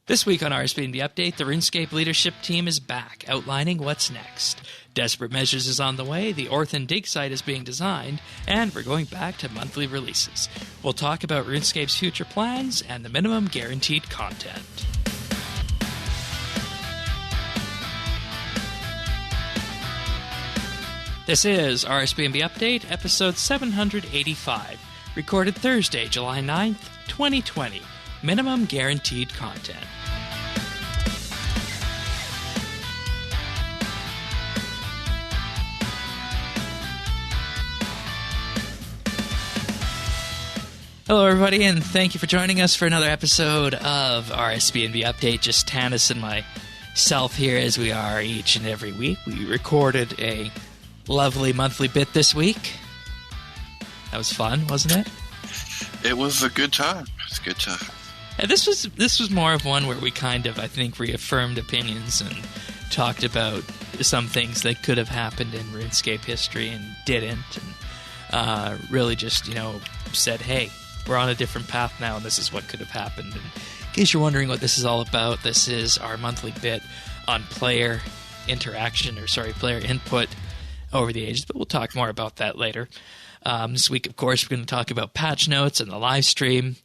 This week on RSBANDB Update, the RuneScape leadership team is back, outlining what's next. Desperate Measures is on the way, the Orthen digsite is being designed, and we're going back to monthly releases. We'll talk about RuneScape's future plans and the minimum guaranteed content. This is RSBANDB Update, episode 785, recorded Thursday, July 9th, 2020. Minimum guaranteed content. Hello, everybody, and thank you for joining us for another episode of RSBANDB Update. Just Tanis and myself here, as we are each and every week. We recorded a lovely monthly bit this week. That was fun, wasn't it? It was a good time. It was a good time. And this was more of one where we kind of, I think, reaffirmed opinions and talked about some things that could have happened in RuneScape history and didn't, and really just, said, hey, we're on a different path now, and this is what could have happened. And in case you're wondering what this is all about, this is our monthly bit on player input over the ages, but we'll talk more about that later. This week, of course, we're going to talk about patch notes and the live stream,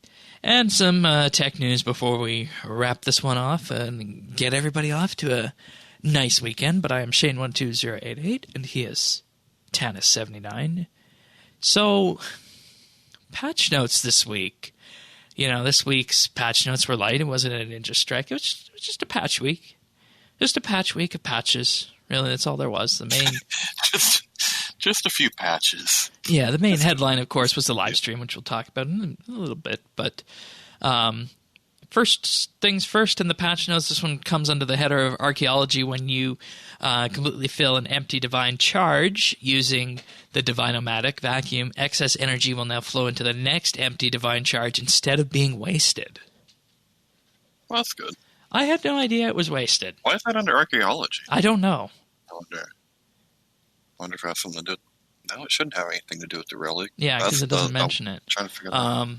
and some tech news before we wrap this one off and get everybody off to a nice weekend. But I am Shane12088, and he is Tanis79. So, patch notes this week. This week's patch notes were light. It wasn't a Ninja Strike. It was just a patch week. Just a patch week of patches. Really, that's all there was. The main... just a few patches. Yeah, the main headline, of course, was the live stream, which we'll talk about in a little bit. But first things first in the patch notes, this one comes under the header of archaeology. When you completely fill an empty divine charge using the Divine-O-Matic vacuum, excess energy will now flow into the next empty divine charge instead of being wasted. Well, that's good. I had no idea it was wasted. Why is that under archaeology? I don't know. I wonder if it has something to do with... No, it shouldn't have anything to do with the relic. Yeah, because it doesn't mention it. I'm trying to figure that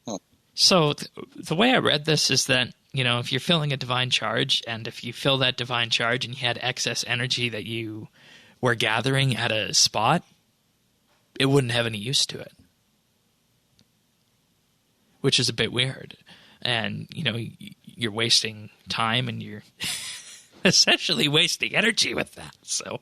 out. So the way I read this is that, if you're filling a divine charge, and if you fill that divine charge and you had excess energy that you were gathering at a spot, it wouldn't have any use to it. Which is a bit weird. And, you're wasting time and you're essentially wasting energy with that. So,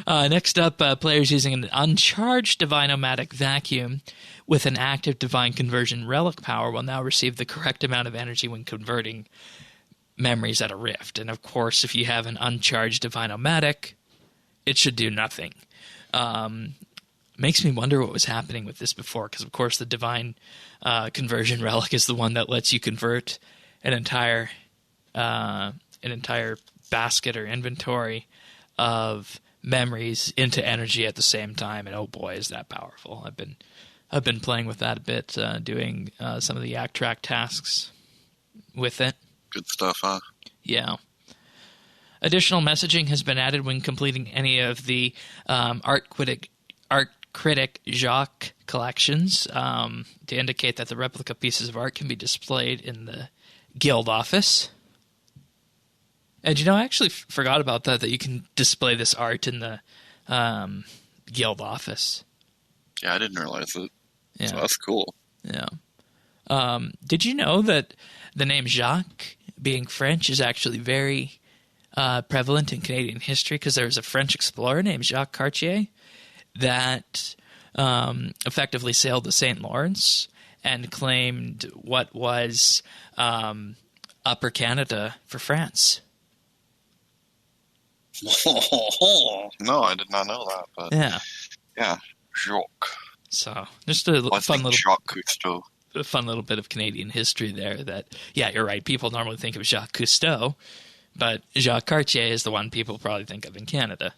next up, players using an uncharged Divine-O-Matic vacuum with an active divine conversion relic power will now receive the correct amount of energy when converting memories at a rift. And of course, if you have an uncharged Divine-O-Matic, it should do nothing. Makes me wonder what was happening with this before, because of course the divine conversion relic is the one that lets you convert an entire basket or inventory of memories into energy at the same time, and oh boy, is that powerful. I've been playing with that a bit, doing some of the yak track tasks with it. Good stuff, huh? Yeah. Additional messaging has been added when completing any of the art critic Jacques collections to indicate that the replica pieces of art can be displayed in the guild office. And I actually forgot about that you can display this art in the guild office. Yeah, I didn't realize it. Yeah. So that's cool. Yeah. Did you know that the name Jacques, being French, is actually very prevalent in Canadian history? Because there was a French explorer named Jacques Cartier that effectively sailed the St. Lawrence and claimed what was Upper Canada for France. No, I did not know that. But yeah, Jacques. So just a fun little bit of Canadian history there. That you're right. People normally think of Jacques Cousteau, but Jacques Cartier is the one people probably think of in Canada.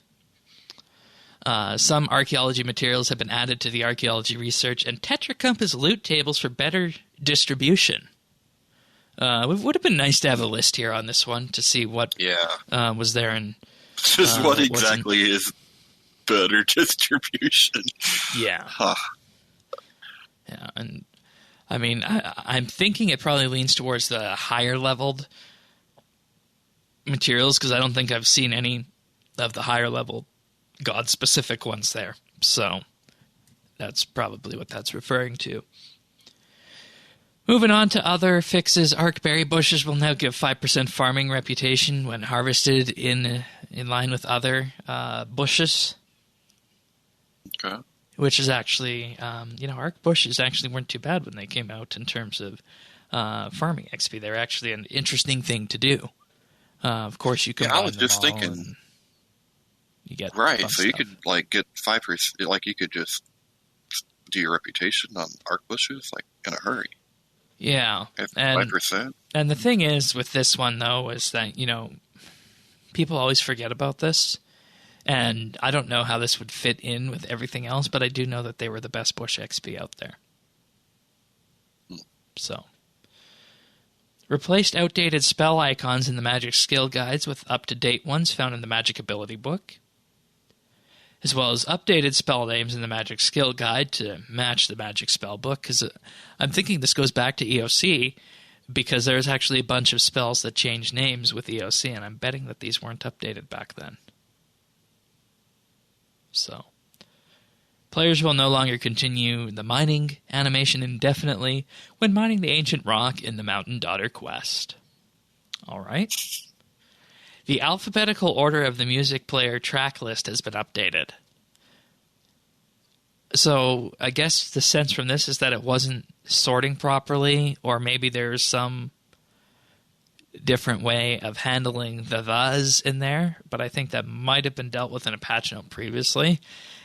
Some archaeology materials have been added to the archaeology research and Tetra Compass loot tables for better distribution. It would have been nice to have a list here on this one to see what was there and just what exactly is better distribution. Yeah. Huh. Yeah, and I mean, I'm thinking it probably leans towards the higher leveled materials because I don't think I've seen any of the higher level god specific ones there. So that's probably what that's referring to. Moving on to other fixes, arcberry bushes will now give 5% farming reputation when harvested in line with other bushes. Okay. Which is actually, arc bushes actually weren't too bad when they came out in terms of farming XP. They're actually an interesting thing to do. Of course, you can. Yeah, I was just thinking. You get right, so stuff. you could get 5%. Like you could just do your reputation on arc bushes in a hurry. Yeah, and 5%. And the thing is with this one though is that people always forget about this. And I don't know how this would fit in with everything else, but I do know that they were the best bush XP out there. So, replaced outdated spell icons in the Magic skill guides with up-to-date ones found in the Magic ability book, as well as updated spell names in the Magic skill guide to match the Magic spell book. Because I'm thinking this goes back to EOC, because there's actually a bunch of spells that change names with EOC, and I'm betting that these weren't updated back then. So, players will no longer continue the mining animation indefinitely when mining the ancient rock in the Mountain Daughter quest. Alright. The alphabetical order of the music player track list has been updated. So, I guess the sense from this is that it wasn't sorting properly, or maybe there's some different way of handling the thes in there, but I think that might have been dealt with in a patch note previously.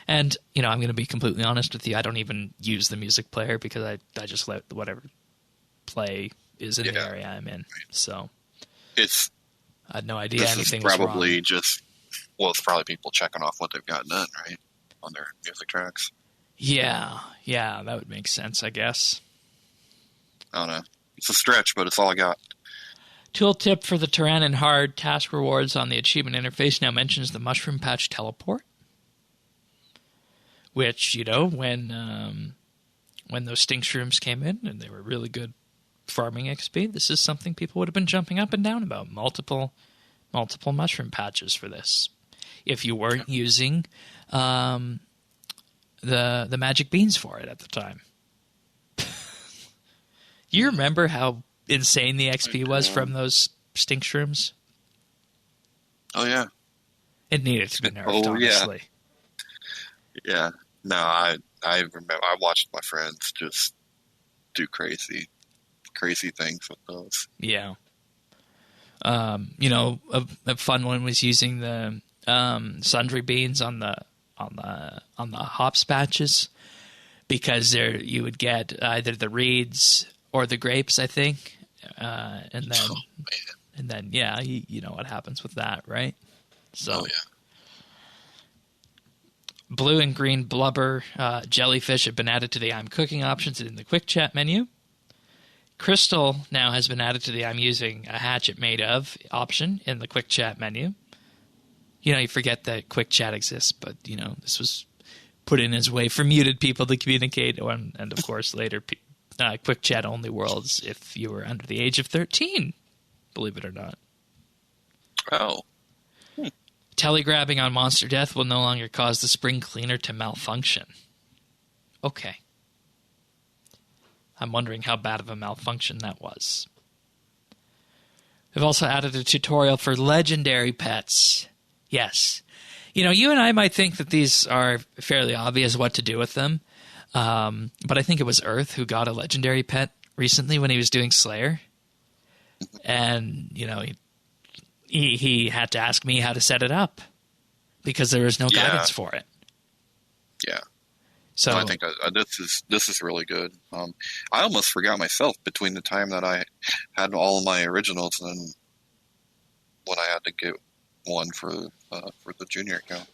And, I'm going to be completely honest with you, I don't even use the music player because I just let whatever play is in the area I'm in. So I had no idea anything was wrong. Probably it's probably people checking off what they've got done, right? On their music tracks. Yeah, that would make sense, I guess. I don't know. It's a stretch, but it's all I got. Tooltip for the Tyrannon Hard task rewards on the achievement interface now mentions the Mushroom Patch teleport, which, when those stink shrooms came in and they were really good farming XP, this is something people would have been jumping up and down about. Multiple mushroom patches for this. If you weren't using the magic beans for it at the time. You remember how insane the XP was from those stink shrooms? Oh, yeah. It needed to be nerfed, honestly. Yeah. No, I remember. I watched my friends just do crazy things with those. Yeah. A fun one was using the sundry beans on the hops patches, because you would get either the reeds or the grapes, I think, and then you know what happens with that, right? So, blue and green blubber jellyfish have been added to the I'm cooking options in the quick chat menu. Crystal now has been added to the I'm using a hatchet made of option in the quick chat menu. You forget that quick chat exists, but this was put in as a way for muted people to communicate, and of course later quick chat only worlds if you were under the age of 13, believe it or not. Oh. Telegrabbing on monster death will no longer cause the spring cleaner to malfunction. Okay. I'm wondering how bad of a malfunction that was. They've also added a tutorial for legendary pets. Yes. You and I might think that these are fairly obvious what to do with them. But I think it was Earth who got a legendary pet recently when he was doing Slayer. And, he had to ask me how to set it up because there was no guidance for it. Yeah. So I think this is really good. I almost forgot myself between the time that I had all of my originals and when I had to get one for the junior account.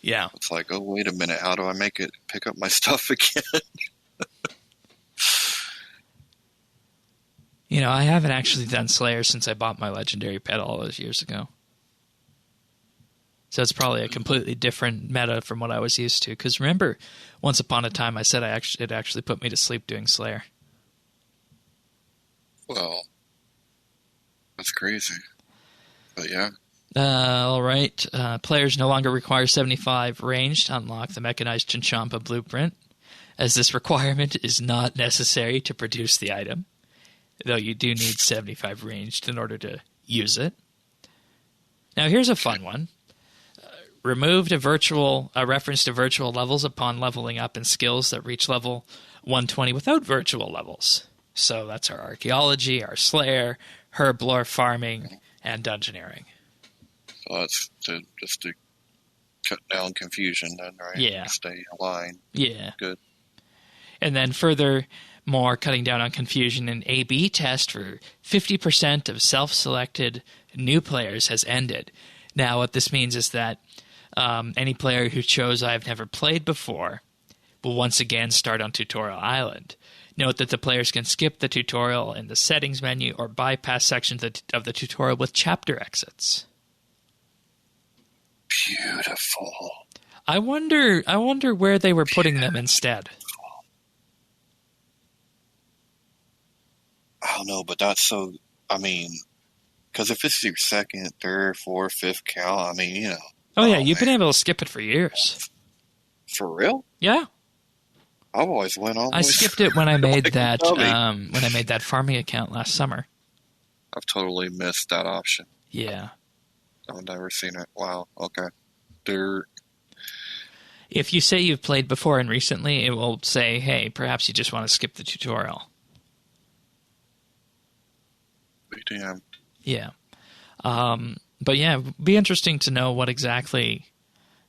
Yeah. It's like, oh, wait a minute. How do I make it pick up my stuff again? I haven't actually done Slayer since I bought my legendary pet all those years ago. So it's probably a completely different meta from what I was used to. Because remember, once upon a time I said it actually put me to sleep doing Slayer. Well, that's crazy. But yeah. All right. Players no longer require 75 range to unlock the mechanized Chinchompa blueprint, as this requirement is not necessary to produce the item, though you do need 75 ranged in order to use it. Now, here's a fun one. Removed a reference to virtual levels upon leveling up in skills that reach level 120 without virtual levels. So that's our archaeology, our slayer, herblore, farming, and dungeoneering. So that's just to cut down confusion then, right? Yeah. Stay aligned. Yeah. Good. And then furthermore, cutting down on confusion, an A/B test for 50% of self-selected new players has ended. Now, what this means is that any player who chose I've never played before will once again start on Tutorial Island. Note that the players can skip the tutorial in the settings menu or bypass sections of the tutorial with chapter exits. Beautiful. I wonder where they were putting them instead. I don't know, but that's so. I mean, because if it's your second, third, fourth, fifth count, I mean, you know. Oh yeah, you've been able to skip it for years. For real? Yeah. I've always went all the I way skipped through. it when I made Like, that tell me. when I made that farming account last summer. I've totally missed that option. Yeah. I've never seen it. Wow. Okay. Dirt. If you say you've played before and recently, it will say, hey, perhaps you just want to skip the tutorial. Damn. Yeah. But yeah, it'd be interesting to know what exactly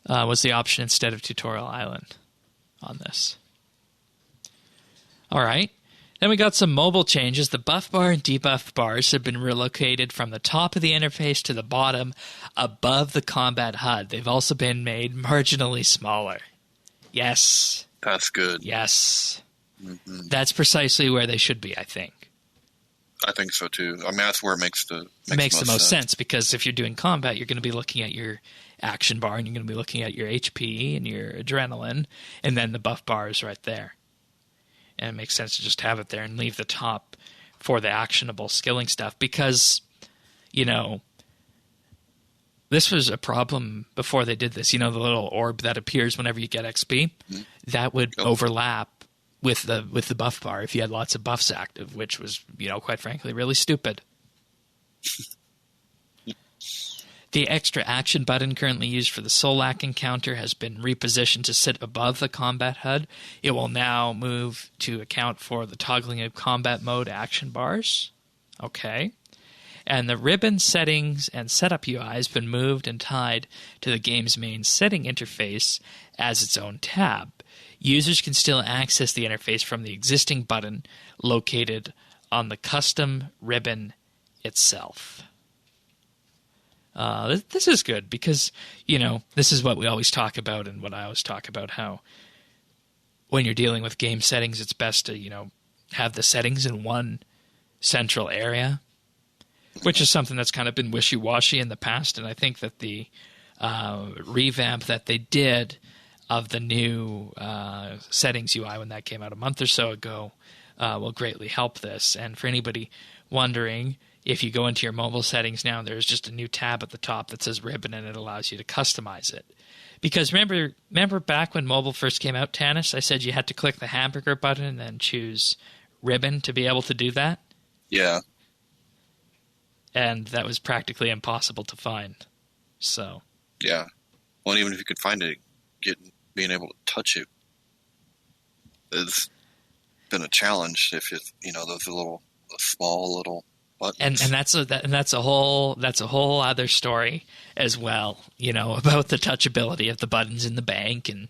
was the option instead of Tutorial Island on this. All right. Then we got some mobile changes. The buff bar and debuff bars have been relocated from the top of the interface to the bottom above the combat HUD. They've also been made marginally smaller. Yes. That's good. Yes. Mm-hmm. That's precisely where they should be, I think. I think so too. I mean, that's where it makes the most sense because if you're doing combat, you're going to be looking at your action bar and you're going to be looking at your HP and your adrenaline, and then the buff bar is right there. And it makes sense to just have it there and leave the top for the actionable skilling stuff because, you know, this was a problem before they did this. You know, the little orb that appears whenever you get XP, that would overlap with the buff bar if you had lots of buffs active, which was, you know, quite frankly, really stupid. The extra action button currently used for the Solak encounter has been repositioned to sit above the combat HUD. It will now move to account for the toggling of combat mode action bars. Okay. And the ribbon settings and setup UI has been moved and tied to the game's main setting interface as its own tab. Users can still access the interface from the existing button located on the custom ribbon itself. This is good because, you know, this is what we always talk about and what I always talk about, how when you're dealing with game settings, it's best to, you know, have the settings in one central area, which is something that's kind of been wishy-washy in the past. And I think that the revamp that they did of the new settings UI when that came out a month or so ago will greatly help this. And for anybody wondering, if you go into your mobile settings now, there's just a new tab at the top that says ribbon, and it allows you to customize it. Because remember back when mobile first came out, Tanis, I said you had to click the hamburger button and then choose ribbon to be able to do that? Yeah. And that was practically impossible to find. So. Yeah. Well, even if you could find it, being able to touch it has been a challenge. If you know those small little buttons. And that's a whole other story as well. You know, about the touchability of the buttons in the bank and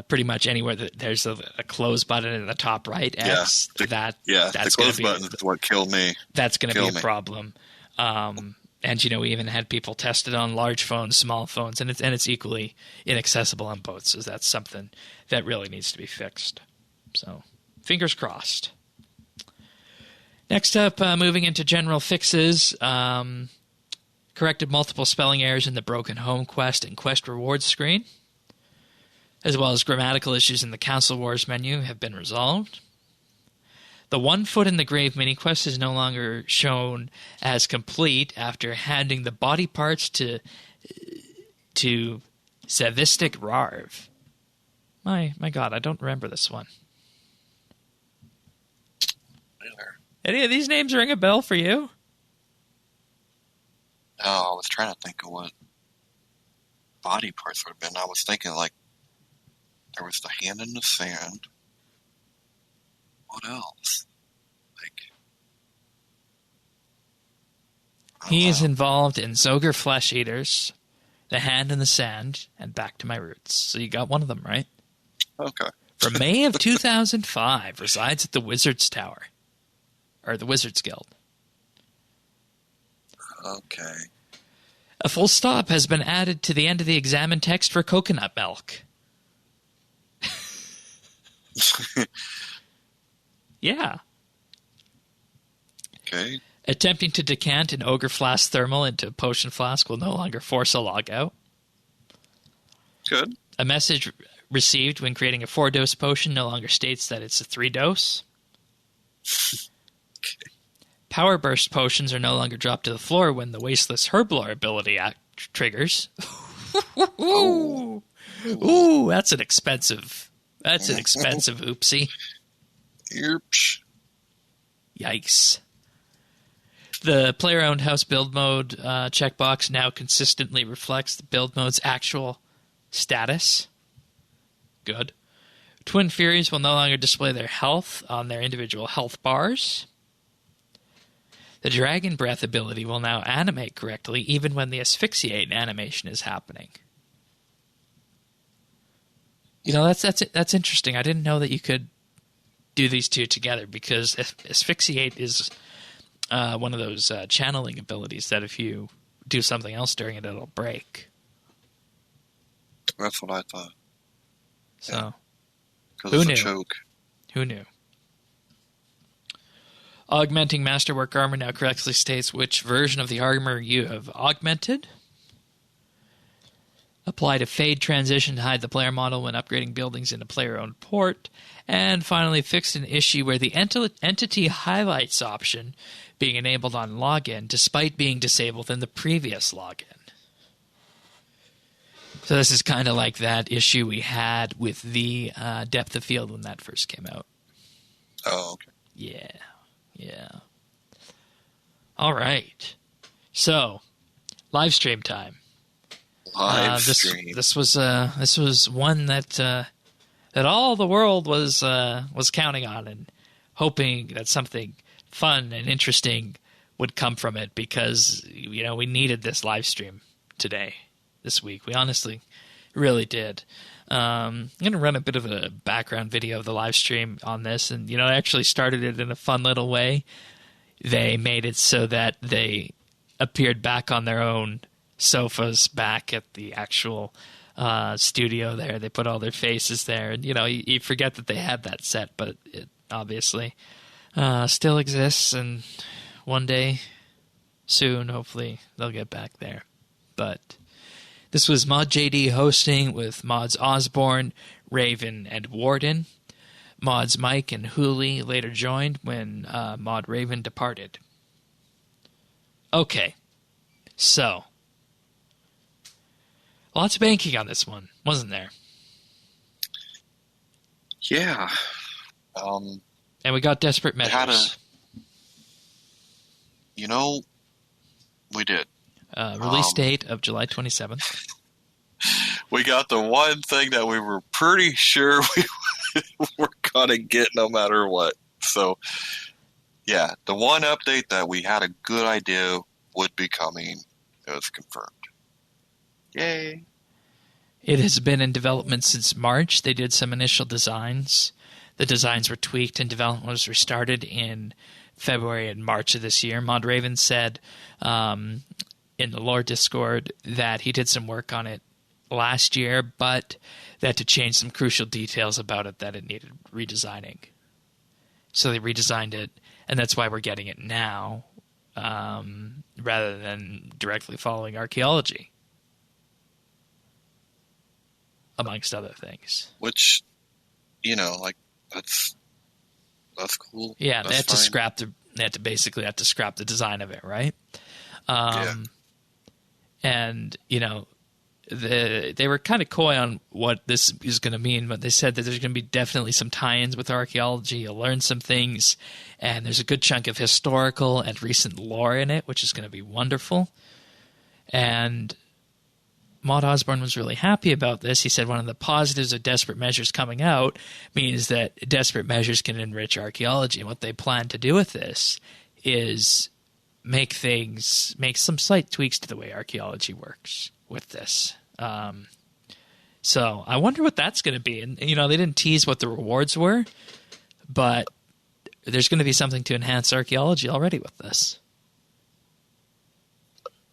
pretty much anywhere that there's a close button in the top right X. That's the close button is what killed me. That's going to be a problem. And, you know, we even had people test it on large phones, small phones, and it's equally inaccessible on both. So that's something that really needs to be fixed. So, fingers crossed. Next up, moving into general fixes, corrected multiple spelling errors in the Broken Home quest and quest rewards screen, as well as grammatical issues in the Council Wars menu have been resolved. The 1 Foot in the Grave mini-quest is no longer shown as complete after handing the body parts to Zavistic Rarv. My God, I don't remember this one. Either. Any of these names ring a bell for you? No, I was trying to think of what body parts would have been. I was thinking, like, there was the hand in the sand. What else? Like, He is involved in Zoger Flesh Eaters, The Hand in the Sand, and Back to My Roots. So you got one of them, right? Okay. From May of 2005, resides at the Wizards Tower. Or the Wizards Guild. Okay. A full stop has been added to the end of the examine text for coconut milk. Yeah. Okay. Attempting to decant an Ogre Flask Thermal into a potion flask will no longer force a logout. Good. A message received when creating a 4-dose potion no longer states that it's a 3-dose. Okay. Power Burst potions are no longer dropped to the floor when the Wasteless Herblore ability triggers. Oh. Ooh, that's an expensive oopsie. Yerps. Yikes. The player-owned house build mode checkbox now consistently reflects the build mode's actual status. Good. Twin Furies will no longer display their health on their individual health bars. The Dragon Breath ability will now animate correctly even when the asphyxiate animation is happening. You know, that's interesting. I didn't know that you could do these two together because asphyxiate is one of those channeling abilities that if you do something else during it, it'll break. That's what I thought. So, Because who it's knew? a choke. Who knew? Augmenting Masterwork Armor now correctly states which version of the armor you have augmented. Apply to Fade Transition to hide the player model when upgrading buildings in a player-owned port. And finally, fixed an issue where the Entity Highlights option being enabled on login despite being disabled in the previous login. So this is kind of like that issue we had with the depth of field when that first came out. Oh, okay. Yeah. All right. So, live stream time. Live stream. This was one that all the world was counting on and hoping that something fun and interesting would come from it because we needed this live stream this week. We honestly really did. I'm going to run a bit of a background video of the live stream on this, and I actually started it in a fun little way. They made it so that they appeared back on their own sofas back at the actual studio there. They put all their faces there, and you forget that they had that set, but it obviously still exists, and one day soon, hopefully, they'll get back there. But this was Mod JD hosting with Mods Osborne, Raven, and Warden. Mods Mike and Hooley later joined when Mod Raven departed. Okay, so lots of banking on this one, wasn't there? Yeah. And we got desperate measures. We did. Release date of July 27th. We got the one thing that we were pretty sure we were going to get no matter what. So, yeah, the one update that we had a good idea would be coming is confirmed. Yay. It has been in development since March. They did some initial designs. The designs were tweaked and development was restarted in February and March of this year. Mod Raven said in the lore Discord that he did some work on it last year, but they had to change some crucial details about it that it needed redesigning. So they redesigned it, and that's why we're getting it now rather than directly following archaeology, amongst other things. Which, that's That's cool. Yeah, That's fine. they had to basically scrap the design of it, right? Yeah. And they were kind of coy on what this is going to mean, but they said that there's going to be definitely some tie-ins with archaeology. You'll learn some things, and there's a good chunk of historical and recent lore in it, which is going to be wonderful. And Maud Osborne was really happy about this. He said one of the positives of Desperate Measures coming out means that Desperate Measures can enrich archaeology. And what they plan to do with this is make some slight tweaks to the way archaeology works with this. So I wonder what that's going to be. And, they didn't tease what the rewards were, but there's going to be something to enhance archaeology already with this.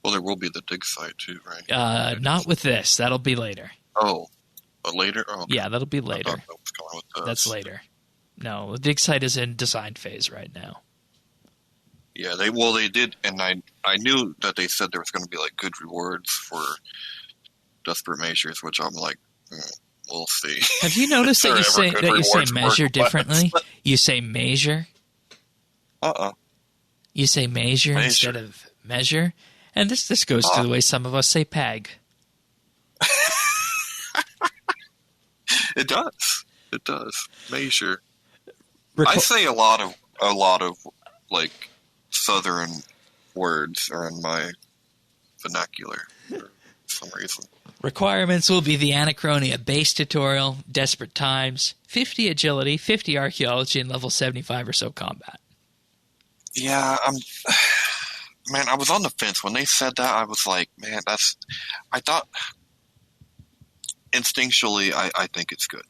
Well, there will be the dig site too, right? Not with this. That'll be later. Oh, but later? Oh, okay. Yeah, that'll be later. I thought that was going with this. That's later. No, the dig site is in design phase right now. Yeah, they did, and I knew that they said there was going to be like good rewards for Desperate Measures, which I'm like, we'll see. Have you noticed that you say measure differently? You say measure. You say measure instead of measure, and this goes to the way some of us say peg. It does. It does. Measure. I say a lot of like Southern words are in my vernacular for some reason. Requirements will be the Anachronia base tutorial, Desperate Times, 50 agility, 50 archaeology, and level 75 or so combat. Yeah, man, I was on the fence when they said that. I was like, man, I thought instinctually, I think it's good.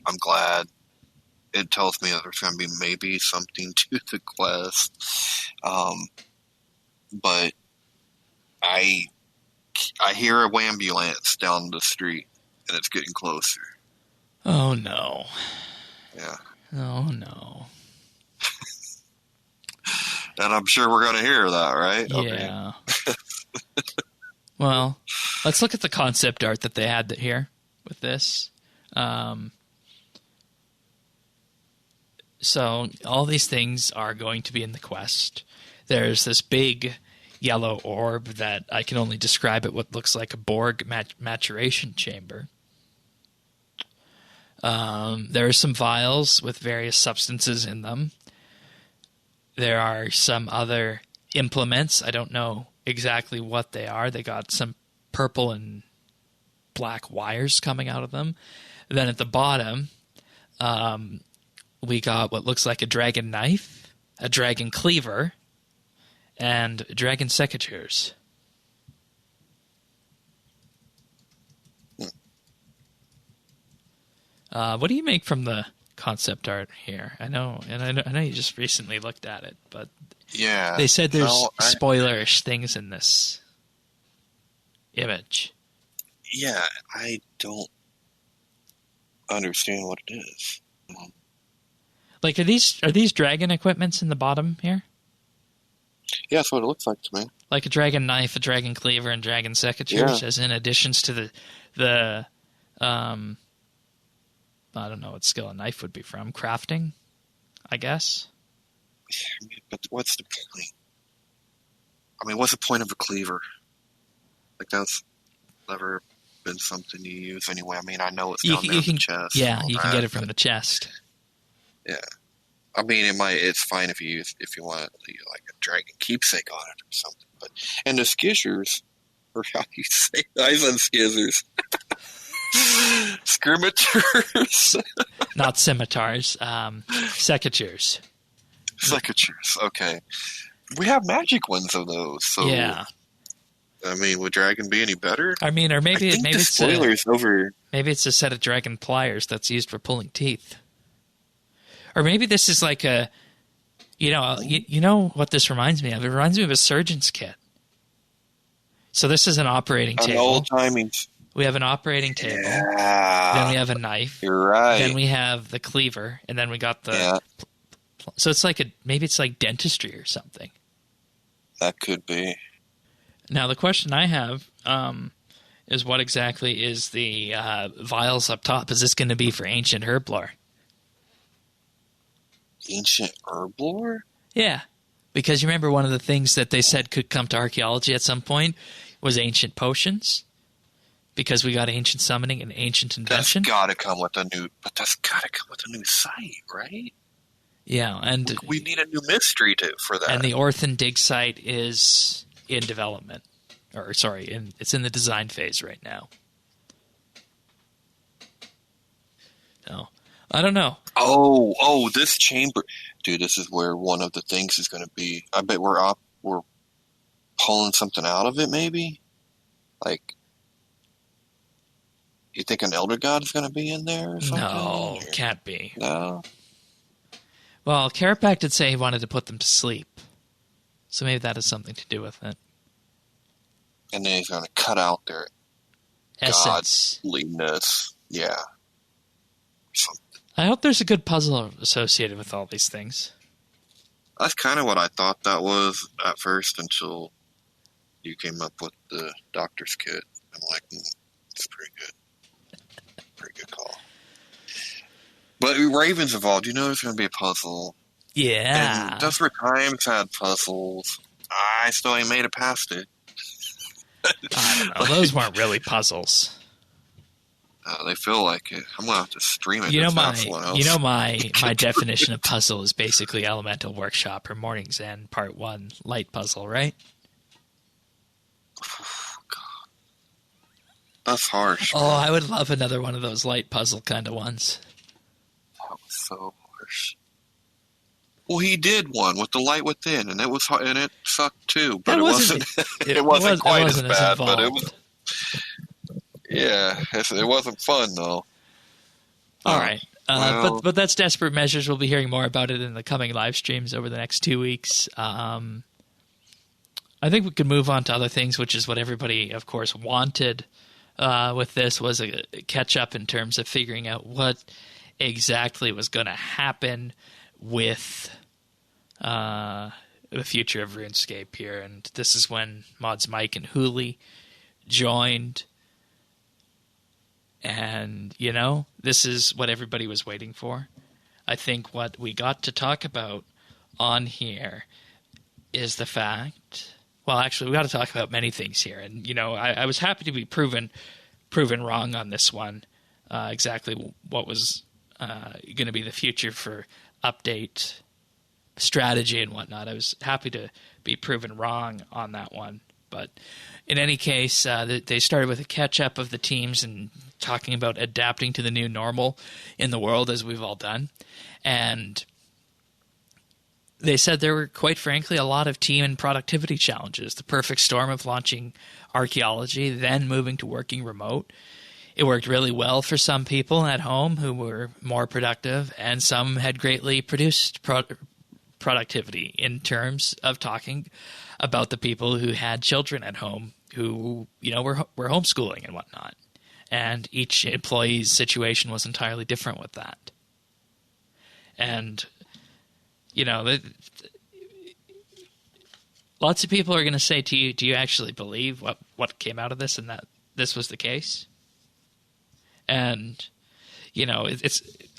I'm glad. It tells me that there's going to be maybe something to the quest. But I hear a ambulance down the street, and it's getting closer. Oh, no. Yeah. Oh, no. And I'm sure we're going to hear that, right? Yeah. Okay. Well, let's look at the concept art that they had here with this. So all these things are going to be in the quest. There's this big yellow orb that I can only describe it what looks like a Borg maturation chamber. There are some vials with various substances in them. There are some other implements. I don't know exactly what they are. They got some purple and black wires coming out of them. Then at the bottom, we got what looks like a dragon knife, a dragon cleaver, and dragon secateurs. What do you make from the concept art here? I know you just recently looked at it, but yeah, they said there's spoilerish things in this image. Yeah, I don't understand what it is. Like, are these dragon equipments in the bottom here? Yeah, that's what it looks like to me. Like a dragon knife, a dragon cleaver, and dragon secateurs, as in additions to the I don't know what skill a knife would be from. Crafting, I guess. But what's the point? I mean, what's the point of a cleaver? Like, that's never been something you use anyway. I mean, I know it's down there in the chest. Yeah, you can get it from the chest. Yeah. I mean, it's fine if you want like a dragon keepsake on it or something. But and the skizzers, or how you say? I said skizzers. Scrimiters. Not scimitars. Secateurs. Secateurs. Okay. We have magic ones of those. So yeah. I mean, would dragon be any better? I mean, or maybe it's spoilers over. Maybe it's a set of dragon pliers that's used for pulling teeth. Or maybe this is like a, you know what this reminds me of? It reminds me of a surgeon's kit. So this is an operating table. Old timing. We have an operating table. Yeah. Then we have a knife. You're right. Then we have the cleaver, and then we got the. Yeah. So it's like maybe it's like dentistry or something. That could be. Now the question I have is, what exactly is the vials up top? Is this going to be for ancient herb lore? Ancient herb lore? Yeah, because you remember one of the things that they said could come to archaeology at some point was ancient potions, because we got ancient summoning and ancient invention. That's gotta come with a new site, right? Yeah, and we need a new mystery for that. And the Orthen digsite is in development. Or, sorry, it's in the design phase right now. No, I don't know. Oh, this chamber. Dude, this is where one of the things is going to be. I bet we're pulling something out of it, maybe? Like, you think an Elder God is going to be in there or something? No, can't be. No? Well, Karapak did say he wanted to put them to sleep. So maybe that has something to do with it. And then he's going to cut out their essence. Godliness. Yeah. I hope there's a good puzzle associated with all these things. That's kind of what I thought that was at first until you came up with the doctor's kit. I'm like, it's pretty good. Pretty good call. But Raven's involved. You know there's going to be a puzzle. Yeah. And Desperate Times had puzzles. I still ain't made it past it. I don't know. Those weren't really puzzles. They feel like it. I'm going to have to stream it. You know my definition of puzzle is basically Elemental Workshop or Morning's End Part 1 light puzzle, right? Oh, God. That's harsh. Oh, I would love another one of those light puzzle kind of ones. That was so harsh. Well, he did one with the light within, and it sucked too. But it wasn't quite as bad. But it was. Yeah, it wasn't fun though. All right, but that's Desperate Measures. We'll be hearing more about it in the coming live streams over the next 2 weeks. I think we could move on to other things, which is what everybody, of course, wanted with this was a catch up in terms of figuring out what exactly was going to happen with the future of RuneScape here. And this is when Mods Mike and Hooli joined. And, this is what everybody was waiting for. I think what we got to talk about on here is the fact... Well, actually, we got to talk about many things here. And, I was happy to be proven wrong on this one, exactly what was going to be the future for update strategy and whatnot. I was happy to be proven wrong on that one. But in any case, they started with a catch-up of the teams and talking about adapting to the new normal in the world, as we've all done. And they said there were, quite frankly, a lot of team and productivity challenges. The perfect storm of launching archaeology, then moving to working remote. It worked really well for some people at home who were more productive, and some had greatly produced productivity in terms of talking about the people who had children at home who, were homeschooling and whatnot. And each employee's situation was entirely different with that. And, lots of people are going to say to you, do you actually believe what came out of this and that this was the case? And,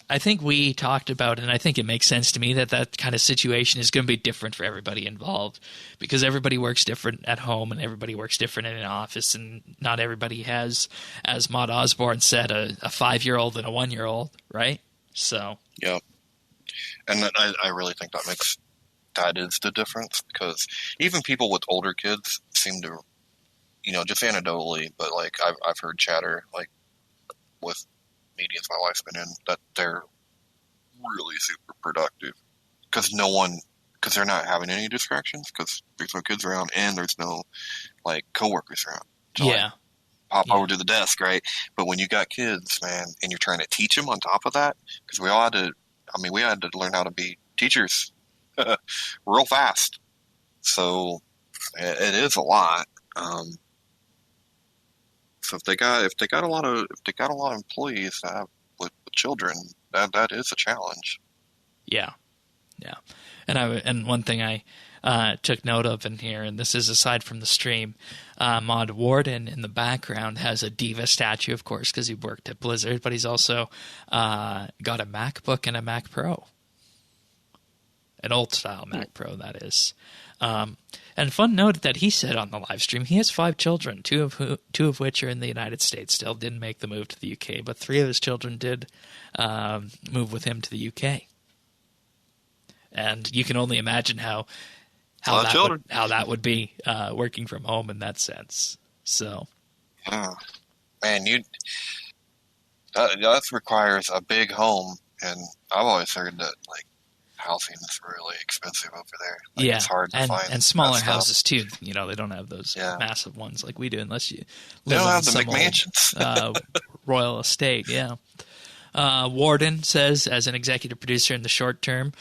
I think we talked about, and I think it makes sense to me that kind of situation is going to be different for everybody involved, because everybody works different at home and everybody works different in an office, and not everybody has, as Maud Osborne said, a 5-year-old and a 1-year-old, right? So. Yeah. And I really think that is the difference, because even people with older kids seem to, just anecdotally, but like I've heard chatter, like with medians my wife's been in, that they're really super productive because they're not having any distractions, because there's no kids around and there's no like coworkers around to pop over to the desk, right? But when you got kids, man, and you're trying to teach them on top of that, because we had to learn how to be teachers real fast, so it is a lot. So if they got a lot of employees with children, that is a challenge. Yeah. And one thing I took note of in here, and this is aside from the stream, Maud Warden in the background has a diva statue, of course, because he worked at Blizzard, but he's also got a MacBook and a Mac Pro. an old-style Mac Pro, that is. And fun note that he said on the live stream, he has 5 children, two of which are in the United States still, didn't make the move to the UK, but 3 of his children did move with him to the UK. And you can only imagine how that would be working from home in that sense. So, yeah, man, that requires a big home, and I've always heard that like housing is really expensive over there. Like, yeah, it's hard to find, and smaller houses too. You know, they don't have those massive ones like we do, unless you live don't on have the some McMansions. old, royal estate. Yeah. Warden says, as an executive producer in the short term,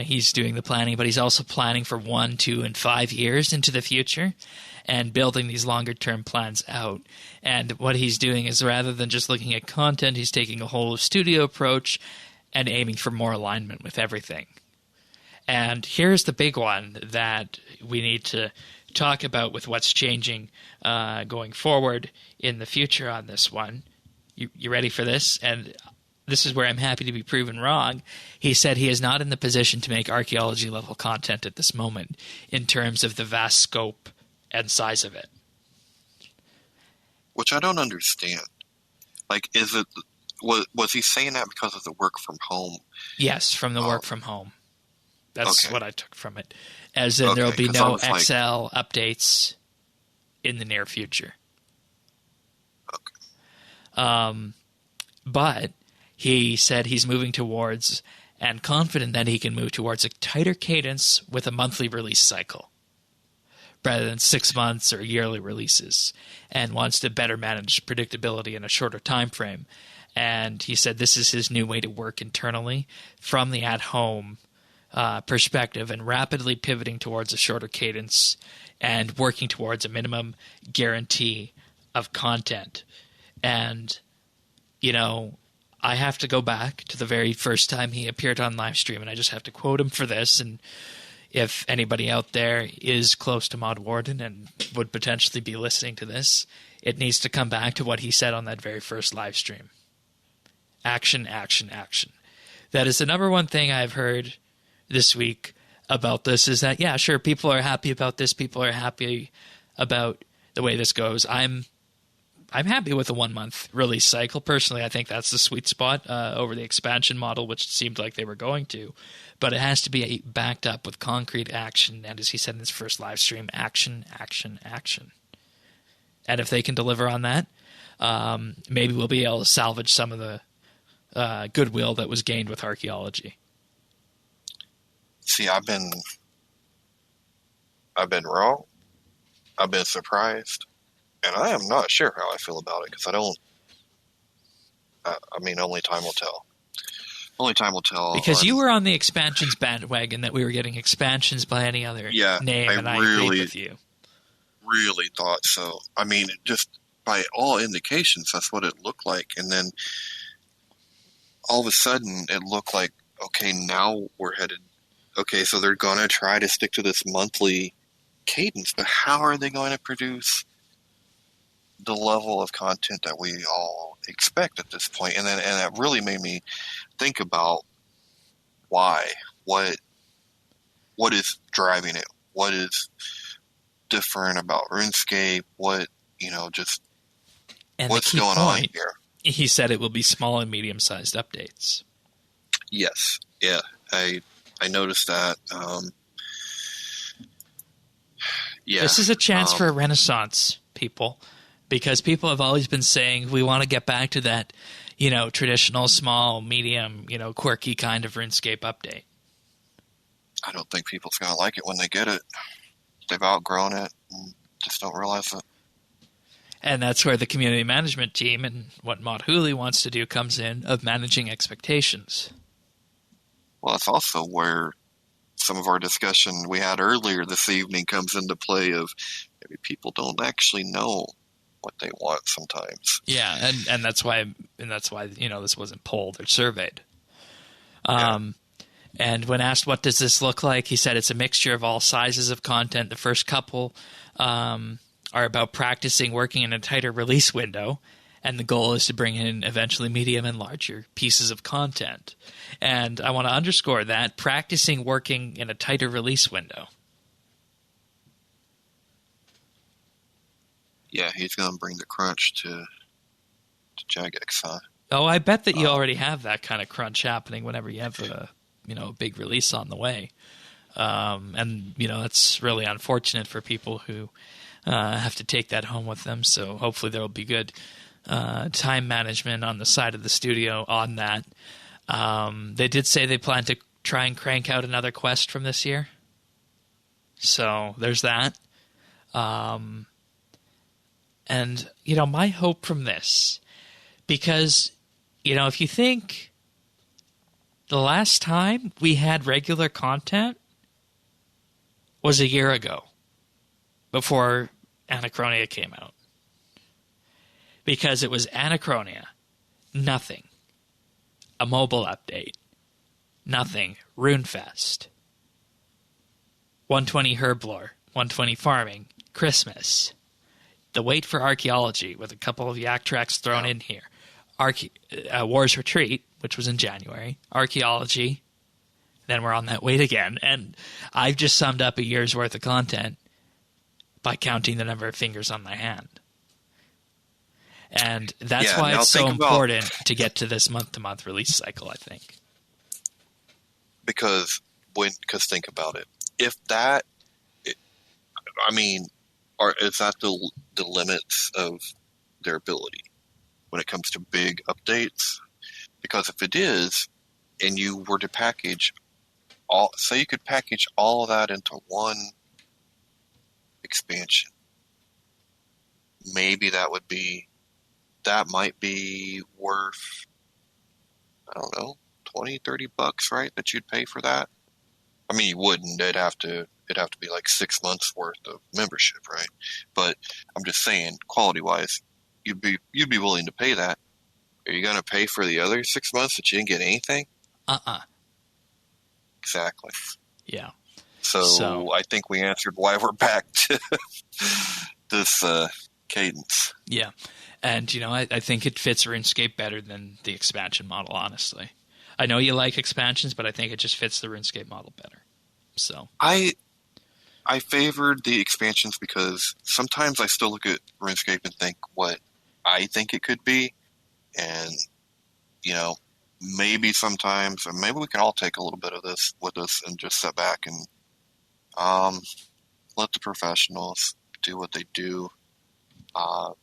he's doing the planning, but he's also planning for 1, 2, and 5 years into the future and building these longer-term plans out. And what he's doing is, rather than just looking at content, he's taking a whole studio approach and aiming for more alignment with everything. And here's the big one that we need to talk about with what's changing going forward in the future on this one. You ready for this? And this is where I'm happy to be proven wrong. He said he is not in the position to make archaeology-level content at this moment in terms of the vast scope and size of it. Which I don't understand. Like, was he saying that because of the work from home? Yes, from the work from home. That's what I took from it. As in, there'll be no Excel updates in the near future. Okay. But he said he's moving towards, and confident that he can move towards, a tighter cadence with a monthly release cycle rather than 6 months or yearly releases, and wants to better manage predictability in a shorter time frame. And he said this is his new way to work internally from the at-home perspective, and rapidly pivoting towards a shorter cadence and working towards a minimum guarantee of content. And, you know, I have to go back to the very first time he appeared on live stream, and I just have to quote him for this. And if anybody out there is close to Mod Warden and would potentially be listening to this, it needs to come back to what he said on that very first live stream. Action, action, action. That is the number one thing I've heard this week about this, is that, yeah, sure, people are happy about this. People are happy about the way this goes. I'm happy with a 1-month release cycle. Personally, I think that's the sweet spot over the expansion model, which it seemed like they were going to. But it has to be backed up with concrete action. And as he said in his first live stream, action, action, action. And if they can deliver on that, maybe we'll be able to salvage some of the goodwill that was gained with archaeology. See, I've been wrong. I've been surprised. And I am not sure how I feel about it, because only time will tell. Only time will tell. Because you were on the expansions bandwagon, that we were getting expansions by any other name, and I agreed with you. Really thought so. I mean, just by all indications, that's what it looked like. And then all of a sudden, it looked like, okay, now we're headed. Okay, so they're going to try to stick to this monthly cadence, but how are they going to produce the level of content that we all expect at this point? And that really made me think about why. What is driving it? What is different about RuneScape? What, and what's going on here? He said it will be small and medium-sized updates. Yes. Yeah. I noticed that. Yeah. This is a chance for a renaissance, people, because people have always been saying we want to get back to that, traditional, small, medium, quirky kind of RuneScape update. I don't think people's going to like it when they get it. They've outgrown it and just don't realize it. And that's where the community management team and what Mod Hooley wants to do comes in, of managing expectations. Well, that's also where some of our discussion we had earlier this evening comes into play, of maybe people don't actually know what they want sometimes. Yeah, and that's why this wasn't polled or surveyed. And when asked what does this look like, he said it's a mixture of all sizes of content. The first couple are about practicing working in a tighter release window, And the goal is to bring in eventually medium and larger pieces of content. And I want to underscore that, practicing working in a tighter release window. Yeah, he's going to bring the crunch to Jagex, huh? Oh, I bet that you already have that kind of crunch happening whenever you have a big release on the way. And it's really unfortunate for people who have to take that home with them. So hopefully there will be good time management on the side of the studio on that. They did say they plan to try and crank out another quest from this year. So there's that. And, my hope from this, because, if you think the last time we had regular content was a year ago, before Anachronia came out. Because it was Anachronia, nothing. A mobile update, nothing. RuneFest, 120 Herblore, 120 Farming, Christmas, the wait for Archaeology with a couple of Yak tracks thrown in here, War's Retreat, which was in January, Archaeology, then we're on that wait again. And I've just summed up a year's worth of content by counting the number of fingers on my hand. And that's why it's so important to get to this month-to-month release cycle, I think. Because think about it. If that, is that the limits of their ability when it comes to big updates? Because if it is, and you were to package say you could package all of that into one expansion, maybe that might be worth, I don't know, $20-$30, right? That you'd pay for that. I mean, you wouldn't. It'd have to be like 6 months worth of membership, right? But I'm just saying, quality wise, you'd be willing to pay that. Are you going to pay for the other 6 months that you didn't get anything? Exactly. Yeah. So I think we answered why we're back to this cadence. Yeah. And, I think it fits RuneScape better than the expansion model, honestly. I know you like expansions, but I think it just fits the RuneScape model better. So I favored the expansions because sometimes I still look at RuneScape and think what I think it could be. And, maybe sometimes, and maybe we can all take a little bit of this with us and just sit back and let the professionals do what they do. The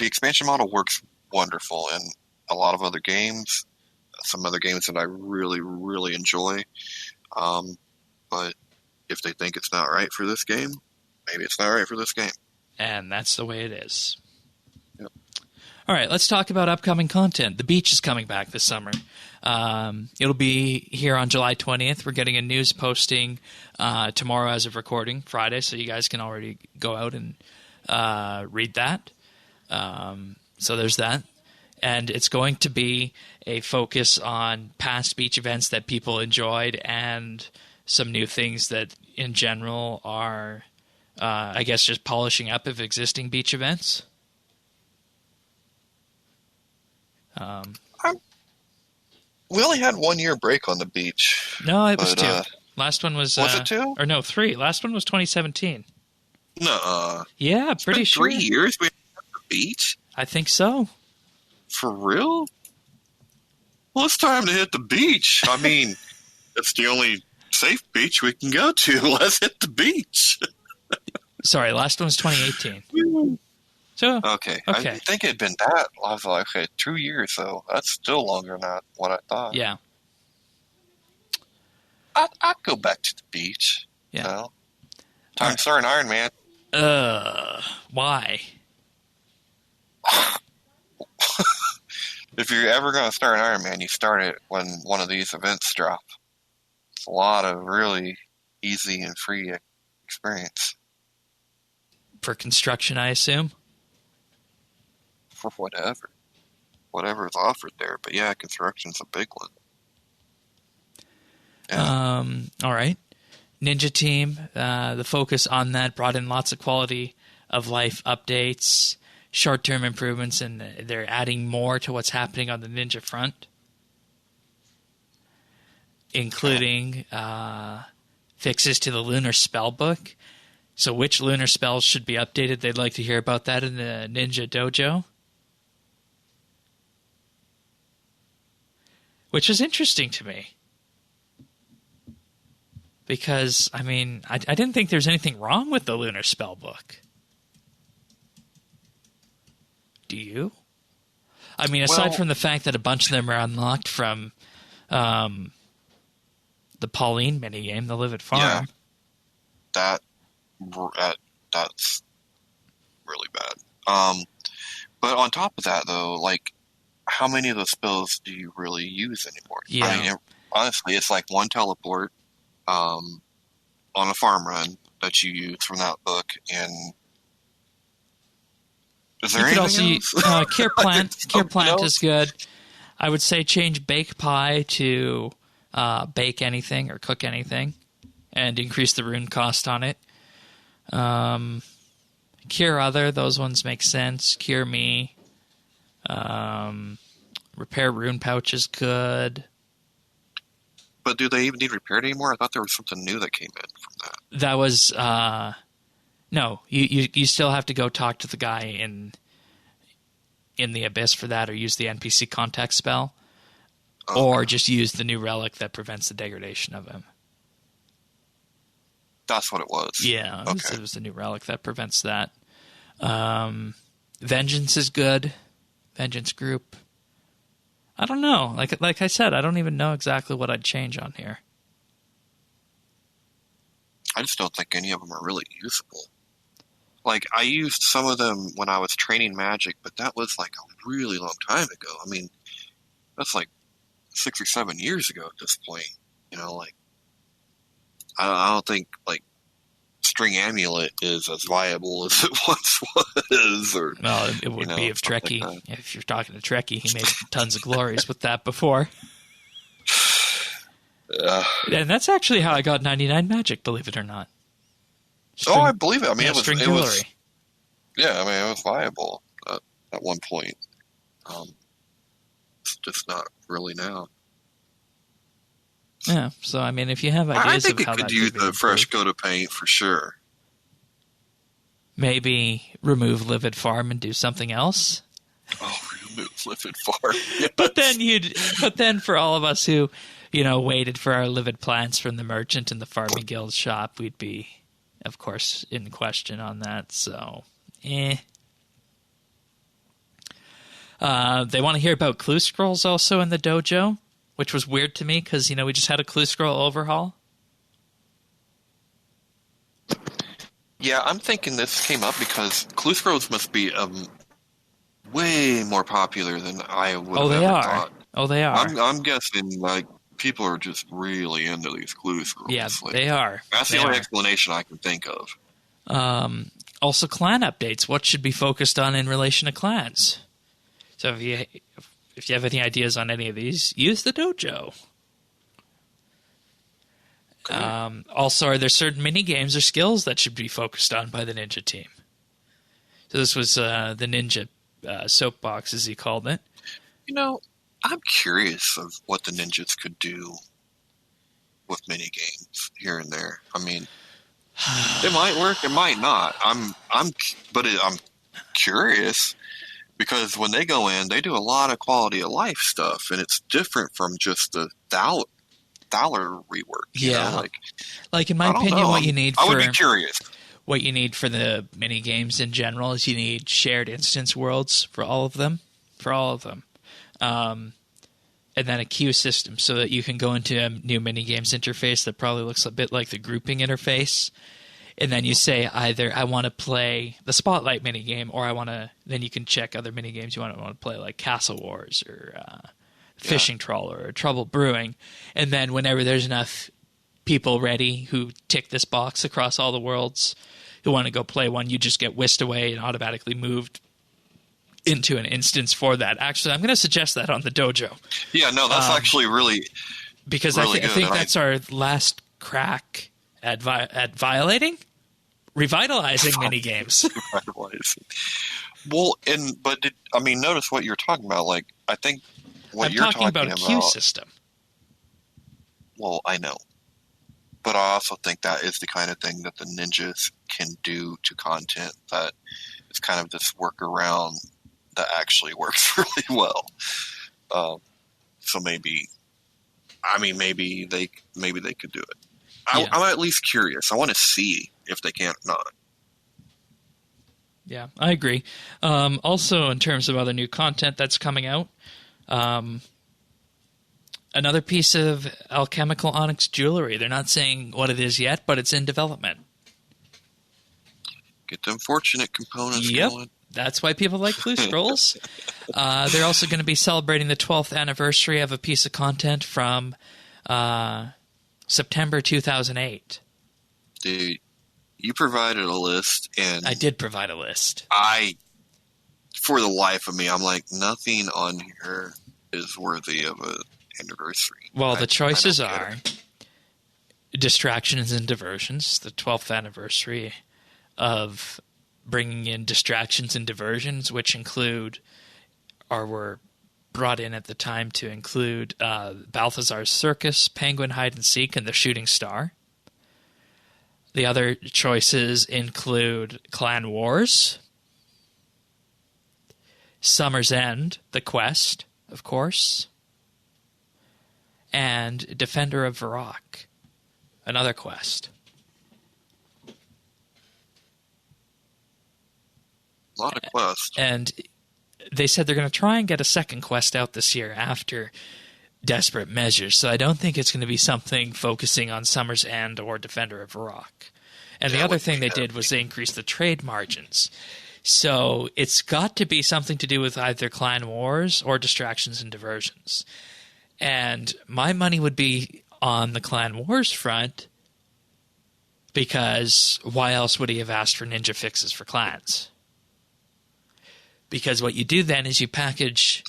expansion model works wonderful in a lot of other games, some other games that I really, really enjoy. But if they think it's not right for this game, maybe it's not right for this game. And that's the way it is. Yep. All right, let's talk about upcoming content. The beach is coming back this summer. It'll be here on July 20th. We're getting a news posting tomorrow as of recording, Friday, so you guys can already go out and read that. So there's that. And it's going to be a focus on past beach events that people enjoyed and some new things that in general are, I guess, just polishing up of existing beach events. We only had 1 year break on the beach. No, it was 2. Last one was... Was it 2? Or no, 3. Last one was 2017. No. Yeah, pretty sure. 3 years we had the beach? I think so. For real? Well, it's time to hit the beach. I mean, it's the only safe beach we can go to. Let's hit the beach. Sorry, last one was 2018. So okay. I think it'd been that. I was like, okay, 2 years though. That's still longer than what I thought. Yeah. I'd go back to the beach. Yeah. Time to start an Iron Man. Why? If you're ever going to start an Iron Man, you start it when one of these events drop. It's a lot of really easy and free experience. For construction, I assume? For whatever is offered there. But yeah, construction's a big one. Yeah. All right. Ninja Team, the focus on that brought in lots of quality of life updates, short-term improvements, and they're adding more to what's happening on the Ninja front, including fixes to the Lunar Spellbook. So which lunar spells should be updated? They'd like to hear about that in the Ninja Dojo. Which is interesting to me. Because, I mean, I didn't think there's anything wrong with the Lunar Spellbook. Do you? I mean, aside from the fact that a bunch of them are unlocked from the Pauline minigame, the Live at Farm. Yeah, that's really bad. But on top of that, though, like, how many of those spells do you really use anymore? Yeah. I mean, honestly, it's like one teleport on a farm run that you use from that book, and is there anything else? Cure Plant. Cure Plant is good. I would say change Bake Pie to bake anything or cook anything, and increase the rune cost on it. Cure Other, those ones make sense. Cure Me. Repair Rune Pouch is good. But do they even need repaired anymore? I thought there was something new that came in from that. That was no. You still have to go talk to the guy in the Abyss for that, or use the NPC contact spell, or just use the new relic that prevents the degradation of him. That's what it was. Yeah, it was the new relic that prevents that. Vengeance is good. Vengeance Group. I don't know. Like I said, I don't even know exactly what I'd change on here. I just don't think any of them are really usable. Like, I used some of them when I was training magic, but that was like a really long time ago. I mean, that's like 6 or 7 years ago at this point. You know, like, I don't think, like, String Amulet is as viable as it once was. Or, well, it would be if Trekkie, if you're talking to Trekkie, he made tons of glories with that before. And that's actually how I got 99 magic, believe it or not. I believe it. I mean, it it was yeah, I mean, it was viable at one point. It's just not really now. Yeah, so I mean, if you have ideas of how that could use a fresh coat of paint for sure. Maybe remove Livid Farm and do something else. Oh, remove Livid Farm. Yes. But then for all of us who, waited for our livid plants from the merchant in the farming guild shop, we'd be, of course, in question on that. So, They want to hear about clue scrolls also in the dojo, which was weird to me because, we just had a clue scroll overhaul. Yeah, I'm thinking this came up because clue scrolls must be way more popular than I would have ever thought. Oh, they are. I'm guessing, like, people are just really into these clue scrolls. Yeah, like, they are. That's the only explanation I can think of. Also, clan updates. What should be focused on in relation to clans? So if you have any ideas on any of these, use the dojo. Also, are there certain mini games or skills that should be focused on by the ninja team? So this was the ninja soapbox, as he called it. I'm curious of what the ninjas could do with mini games here and there. I mean, it might work, it might not. I'm curious. Because when they go in, they do a lot of quality of life stuff, and it's different from just the dollar rework. Yeah, like in my opinion, what you need. I would be curious. What you need for the mini games in general is you need shared instance worlds for all of them, and then a queue system so that you can go into a new mini games interface that probably looks a bit like the grouping interface. And then you say either I want to play the Spotlight minigame, or then you can check other minigames you want to play, like Castle Wars or Fishing Trawler or Trouble Brewing. And then whenever there's enough people ready who tick this box across all the worlds who want to go play one, you just get whisked away and automatically moved into an instance for that. Actually, I'm going to suggest that on the dojo. Yeah, no, that's actually really because really I think that's our last crack at revitalizing mini games. Well, notice what you're talking about. Like, I think what I'm you're talking about a queue system. Well, I know. But I also think that is the kind of thing that the ninjas can do to content that is kind of this workaround that actually works really well. So maybe they could do it. Yeah. I'm at least curious. I want to see if they can or not. Yeah, I agree. Also, in terms of other new content that's coming out, another piece of alchemical onyx jewelry. They're not saying what it is yet, but it's in development. Get them fortunate components going. That's why people like Blue Scrolls. They're also going to be celebrating the 12th anniversary of a piece of content from September 2008. Dude, you provided a list, and I did provide a list. For the life of me, I'm like, nothing on here is worthy of an anniversary. Well, the choices are Distractions and Diversions, the 12th anniversary of bringing in distractions and diversions, which include, or were brought in at the time to include, Balthazar's Circus, Penguin Hide and Seek, and the Shooting Star. The other choices include Clan Wars, Summer's End, The Quest, of course, and Defender of Varrock, another quest. A lot of quests. And they said they're going to try and get a second quest out this year after Desperate Measures, so I don't think it's going to be something focusing on Summer's End or Defender of Varrock. And the other thing they did was they increased the trade margins. So it's got to be something to do with either Clan Wars or Distractions and Diversions. And my money would be on the Clan Wars front, because why else would he have asked for ninja fixes for clans? Because what you do then is you package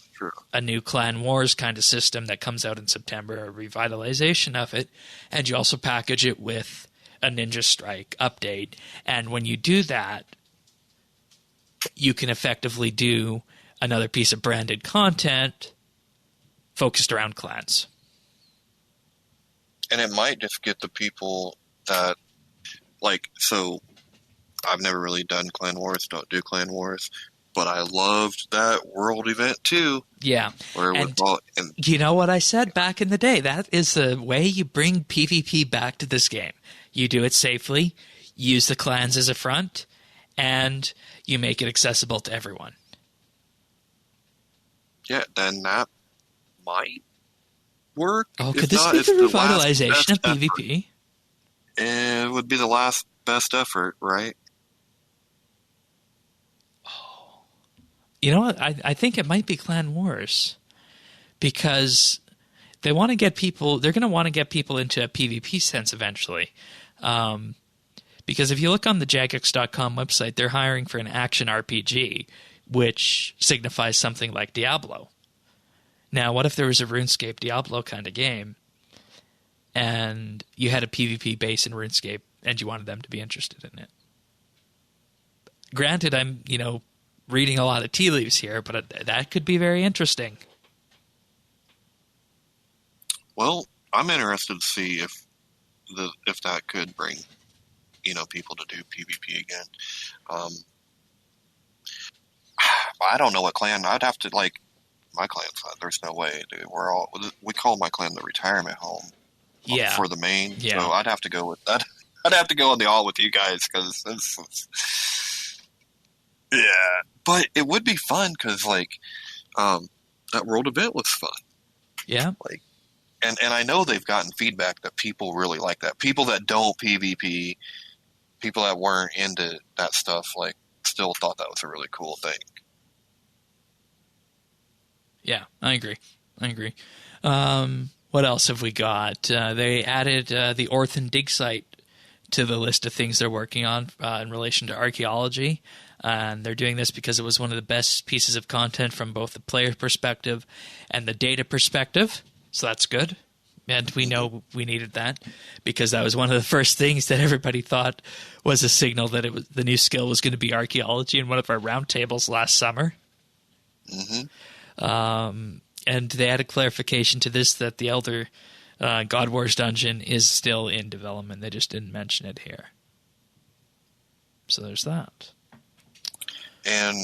a new Clan Wars kind of system that comes out in September, a revitalization of it, and you also package it with a Ninja Strike update. And when you do that, you can effectively do another piece of branded content focused around clans. And it might just get the people that, like, so I've never really done Clan Wars, don't do Clan Wars, but I loved that world event too. Yeah. Where it was you know what I said back in the day? That is the way you bring PvP back to this game. You do it safely, use the clans as a front, and you make it accessible to everyone. Yeah, then that might work. Oh, could this be the revitalization of PvP? It would be the last best effort, right? You know what? I think it might be Clan Wars, because they want to get people. They're going to want to get people into a PvP sense eventually. Because if you look on the Jagex.com website, they're hiring for an action RPG, which signifies something like Diablo. Now, what if there was a RuneScape Diablo kind of game, and you had a PvP base in RuneScape, and you wanted them to be interested in it? Granted, I'm, reading a lot of tea leaves here, but that could be very interesting. Well, I'm interested to see if that could bring, people to do PvP again. I don't know what clan. I'd have to, my clan's not. There's no way, dude. We call my clan the retirement home. Yeah. For the main. Yeah. So I'd have to go with that. I'd have to go on the all with you guys, because yeah. But it would be fun, because that world event was fun. Yeah. And I know they've gotten feedback that people really like that. People that don't PvP, people that weren't into that stuff, still thought that was a really cool thing. Yeah, I agree. What else have we got? They added the Orthen digsite to the list of things they're working on in relation to archaeology. And they're doing this because it was one of the best pieces of content from both the player perspective and the data perspective. So that's good. And we know we needed that because that was one of the first things that everybody thought was a signal that the new skill was going to be archaeology in one of our roundtables last summer. And they added clarification to this that the Elder God Wars dungeon is still in development. They just didn't mention it here. So there's that. And,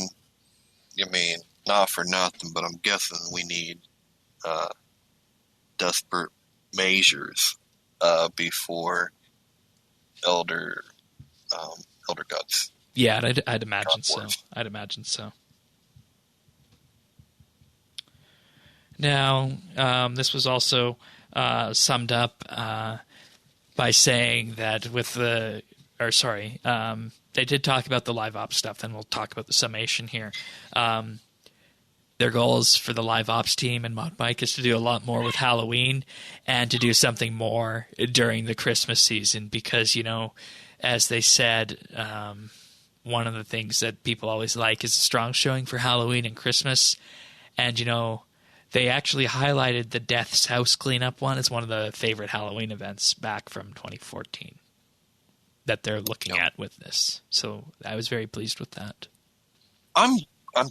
I mean, not for nothing, but I'm guessing we need desperate measures before Elder Gods. Yeah, I'd imagine so. I'd imagine so. Now, this was also summed up by saying that they did talk about the live ops stuff, then we'll talk about the summation here. Their goals for the live ops team and Mod Mike is to do a lot more with Halloween and to do something more during the Christmas season because, as they said, one of the things that people always like is a strong showing for Halloween and Christmas. And, they actually highlighted the Death's House cleanup one as one of the favorite Halloween events back from 2014 that they're looking at with this. So I was very pleased with that. I'm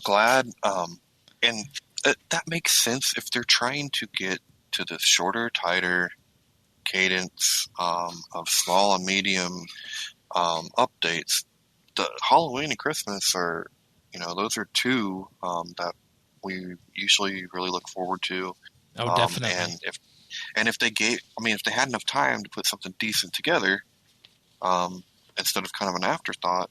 glad, and that makes sense if they're trying to get to the shorter, tighter cadence of small and medium updates. The Halloween and Christmas are, those are two that we usually really look forward to. Oh, definitely. And if they had enough time to put something decent together, instead of kind of an afterthought,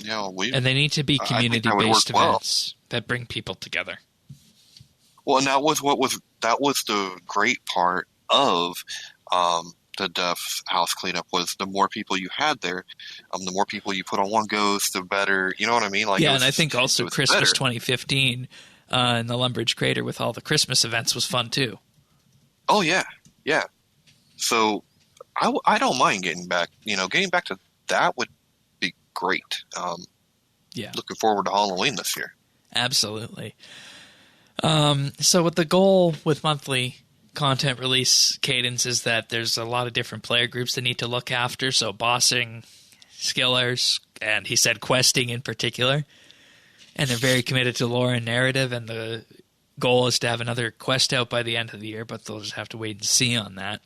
and they need to be community-based events that bring people together. Well, and that was the great part of the Death House cleanup was the more people you had there, the more people you put on one ghost, the better. You know what I mean? And I think also Christmas 2015 in the Lumbridge Crater with all the Christmas events was fun too. Oh yeah. So I don't mind getting back to that would be great. Looking forward to Halloween this year. Absolutely. So with the goal with monthly content release cadence is that there's a lot of different player groups that need to look after. So bossing, skillers, and he said questing in particular. And they're very committed to lore and narrative. And the goal is to have another quest out by the end of the year, but they'll just have to wait and see on that.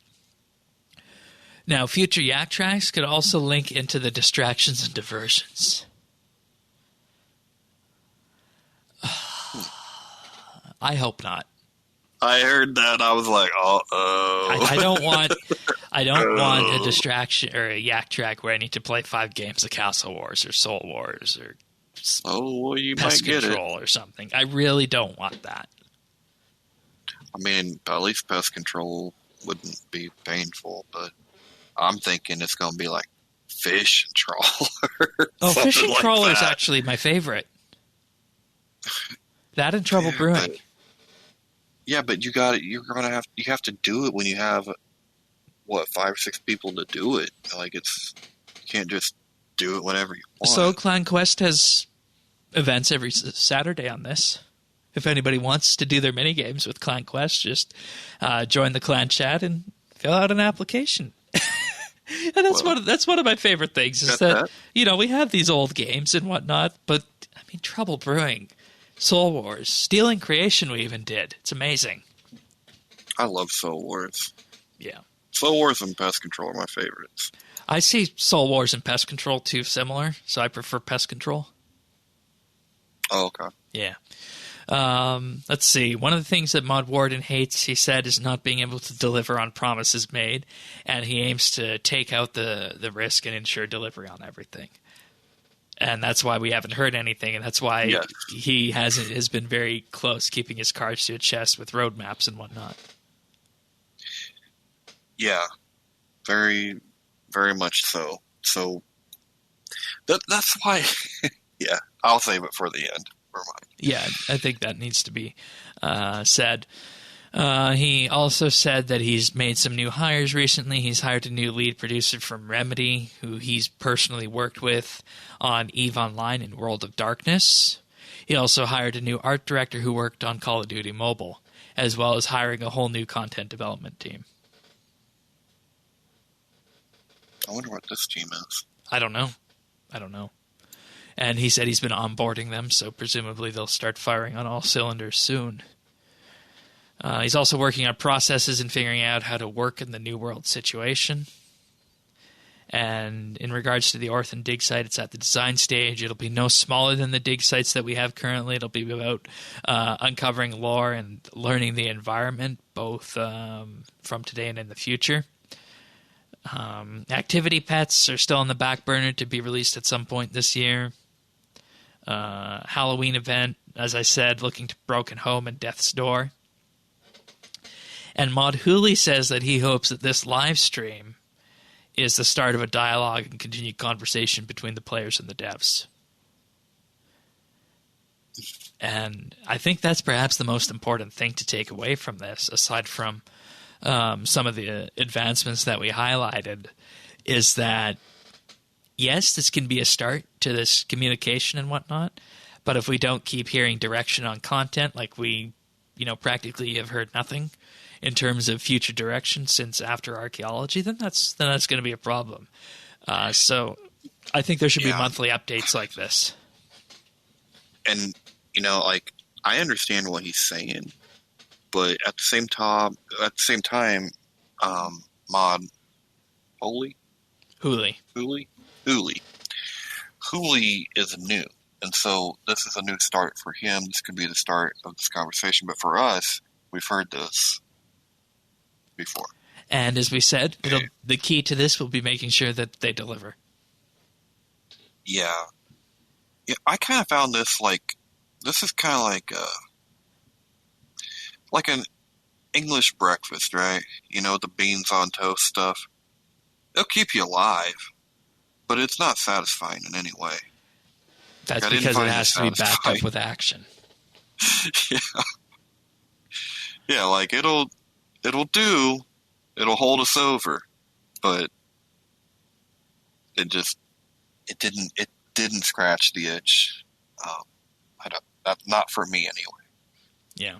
Now, future yak tracks could also link into the distractions and diversions. I hope not. I heard that. I was like, I don't want a distraction or a yak track where I need to play 5 games of Castle Wars or Soul Wars or you Pest might get Control or something. I really don't want that. I mean, at least Pest Control wouldn't be painful, but I'm thinking it's going to be like Fish and Trawler. Oh, Fish and like Trawler is that. actually my favorite. That and Trouble Brewing. But you have to do it when you have 5 or 6 people to do it. You can't just do it whenever you want. So Clan Quest has events every Saturday on this. If anybody wants to do their mini games with Clan Quest, just join the clan chat and fill out an application. And that's one of my favorite things is that we have these old games and whatnot, but I mean Trouble Brewing, Soul Wars, Stealing Creation we even did. It's amazing. I love Soul Wars. Yeah. Soul Wars and Pest Control are my favorites. I see Soul Wars and Pest Control too similar, so I prefer Pest Control. Oh, okay. Yeah. Let's see. One of the things that Mod Warden hates, he said, is not being able to deliver on promises made, and he aims to take out the risk and ensure delivery on everything. And that's why we haven't heard anything, and that's why he has been very close, keeping his cards to his chest with roadmaps and whatnot. Yeah, very, very much so. So that's why. Yeah, I'll save it for the end. Yeah, I think that needs to be said. He also said that he's made some new hires recently. He's hired a new lead producer from Remedy, who he's personally worked with on EVE Online and World of Darkness. He also hired a new art director who worked on Call of Duty Mobile. as well as hiring a whole new content development team. I wonder what this team is. I don't know. And he said he's been onboarding them, so presumably they'll start firing on all cylinders soon. He's also working on processes and figuring out how to work in the New World situation. And in regards to the Orthen dig site, it's at the design stage. It'll be no smaller than the dig sites that we have currently. It'll be about uncovering lore and learning the environment, both from today and in the future. Activity pets are still on the back burner to be released at some point this year. Halloween event, as I said, looking to Broken Home and Death's Door. And Mod Hooley says that he hopes that this live stream is the start of a dialogue and continued conversation between the players and the devs. And I think that's perhaps the most important thing to take away from this, aside from some of the advancements that we highlighted, is that, yes, this can be a start to this communication and whatnot, but if we don't keep hearing direction on content, like we, practically have heard nothing in terms of future direction since after archaeology, then that's going to be a problem. So I think there should be monthly updates like this. And, I understand what he's saying, but at the same time, Mod Hooley is new. And so this is a new start for him. This could be the start of this conversation. But for us, we've heard this before. And as we said, the key to this will be making sure that they deliver. Yeah, I kind of found this this is kind of like an English breakfast, right? The beans on toast stuff. It'll keep you alive, but it's not satisfying in any way. That's because it has to be backed up with action. Yeah, it'll hold us over, but it didn't scratch the itch. Not for me anyway. Yeah.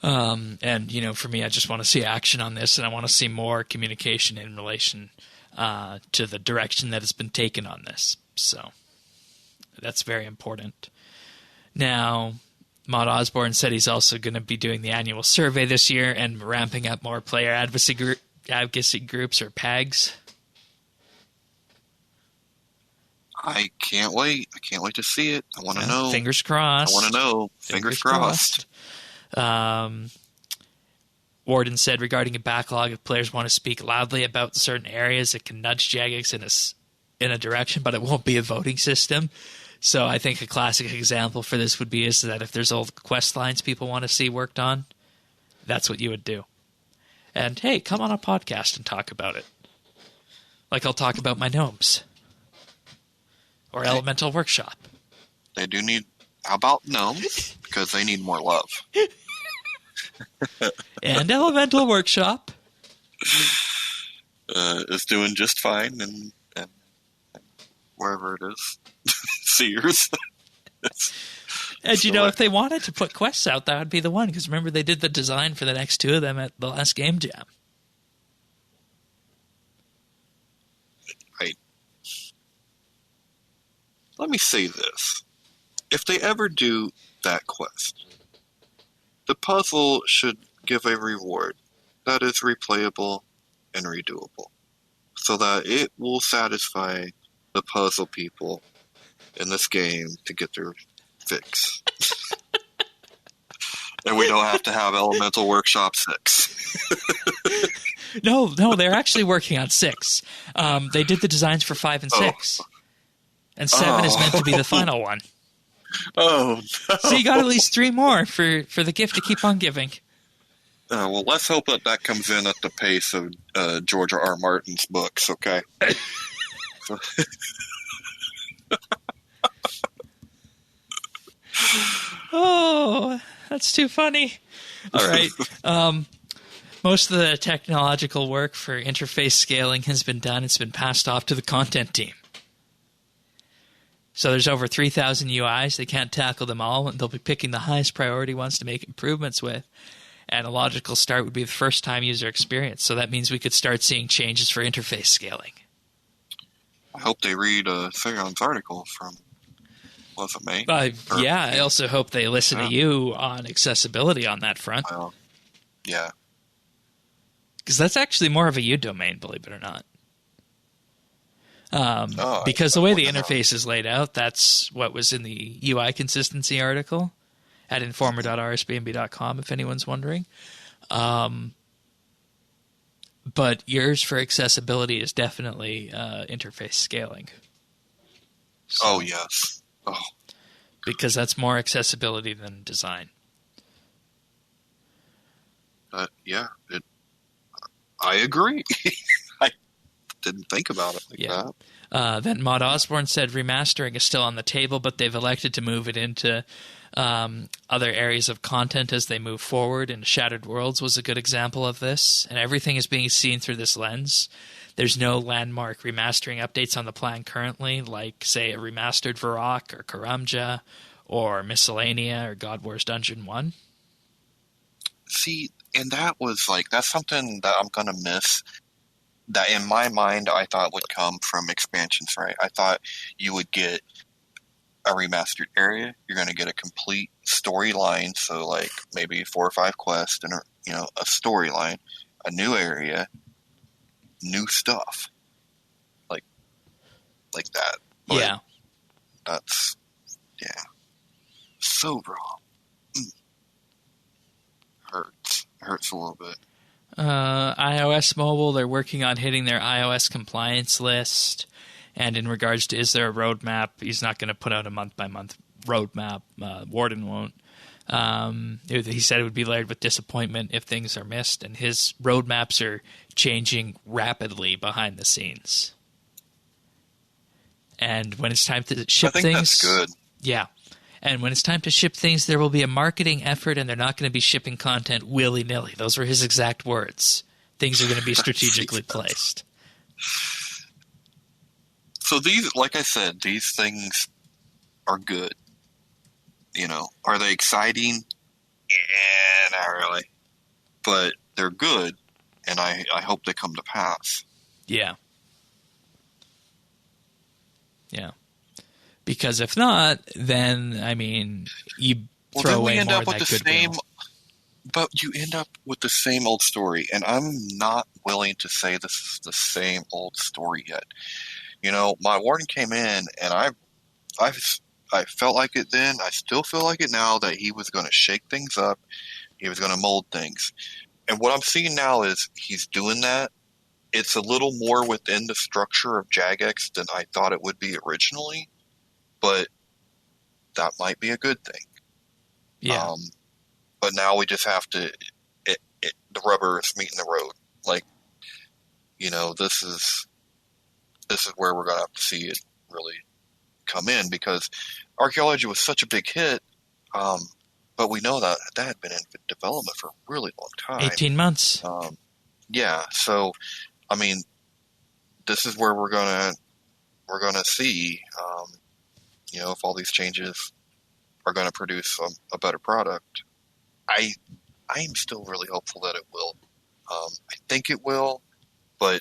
And for me, I just want to see action on this, and I want to see more communication in relation to the direction that has been taken on this. So that's very important. Now, Maud Osborne said he's also going to be doing the annual survey this year and ramping up more player advocacy groups, or PAGs. I can't wait. I can't wait to see it. I want to know. Fingers crossed. I want to know. Fingers crossed. Warden said regarding a backlog, if players want to speak loudly about certain areas, it can nudge Jagex in a direction, but it won't be a voting system. So I think a classic example for this would be is that if there's old quest lines people want to see worked on, that's what you would do. And hey, come on a podcast and talk about it. Like I'll talk about my gnomes. Or Elemental Workshop. They do need... How about gnomes? Because they need more love. And Elemental Workshop is doing just fine, and wherever it is. Sears. And if they wanted to put quests out, that would be the one. Because remember, they did the design for the next two of them at the last Game Jam. Right. Let me say this. If they ever do that quest, the puzzle should give a reward that is replayable and redoable, so that it will satisfy the puzzle people in this game to get their fix. And we don't have to have Elemental Workshop 6. No, they're actually working on 6. They did the designs for 5 and 6. And 7 is meant to be the final one. Oh, no. So you got at least 3 more for the gift to keep on giving. Well, let's hope that comes in at the pace of George R. Martin's books, okay? Oh, that's too funny. All right. Most of the technological work for interface scaling has been done. It's been passed off to the content team. So there's over 3,000 UIs. They can't tackle them all, and they'll be picking the highest priority ones to make improvements with. And a logical start would be the first-time user experience. So that means we could start seeing changes for interface scaling. I hope they read Theron's article from, was it May? Yeah, I also hope they listen to you on accessibility on that front. Yeah. Because that's actually more of a you domain, believe it or not. Because the way the interface is laid out, that's what was in the UI consistency article at informer.rsbnb.com, if anyone's wondering. But yours for accessibility is definitely interface scaling. So, yes. Oh. Because that's more accessibility than design. I agree. I didn't think about it like that. Then Maud Osborne said remastering is still on the table, but they've elected to move it into other areas of content as they move forward, and Shattered Worlds was a good example of this, and everything is being seen through this lens. There's no landmark remastering updates on the plan currently, like, say, a remastered Varrock or Karamja or Miscellanea or God Wars Dungeon 1. See, and that's something that I'm going to miss, that in my mind I thought would come from expansions, right? I thought you would get a remastered area, you're going to get a complete storyline, so like maybe 4 or 5 quests and a storyline, a new area, new stuff, like that. But that's so wrong. Hurts a little bit. iOS mobile, they're working on hitting their iOS compliance list. And in regards to is there a roadmap, he's not going to put out a month-by-month roadmap. Warden won't. He said it would be layered with disappointment if things are missed, and his roadmaps are changing rapidly behind the scenes. And when it's time to ship things... I think that's good. Yeah. And when it's time to ship things, there will be a marketing effort, and they're not going to be shipping content willy-nilly. Those were his exact words. Things are going to be strategically placed. So these, like I said, these things are good. Are they exciting? Not really. But they're good, and I hope they come to pass. Yeah. Yeah. Because if not, then, you throw away more of that goodwill. But you end up with the same old story, and I'm not willing to say this is the same old story yet. My warden came in, and I felt like it then. I still feel like it now that he was going to shake things up. He was going to mold things. And what I'm seeing now is he's doing that. It's a little more within the structure of Jagex than I thought it would be originally, but that might be a good thing. Yeah. But now we just have to the rubber is meeting the road. This is where we're going to have to see it really come in, because archaeology was such a big hit, but we know that had been in development for a really long time. 18 months. So, this is where we're gonna see, if all these changes are going to produce a better product. I am still really hopeful that it will. I think it will, but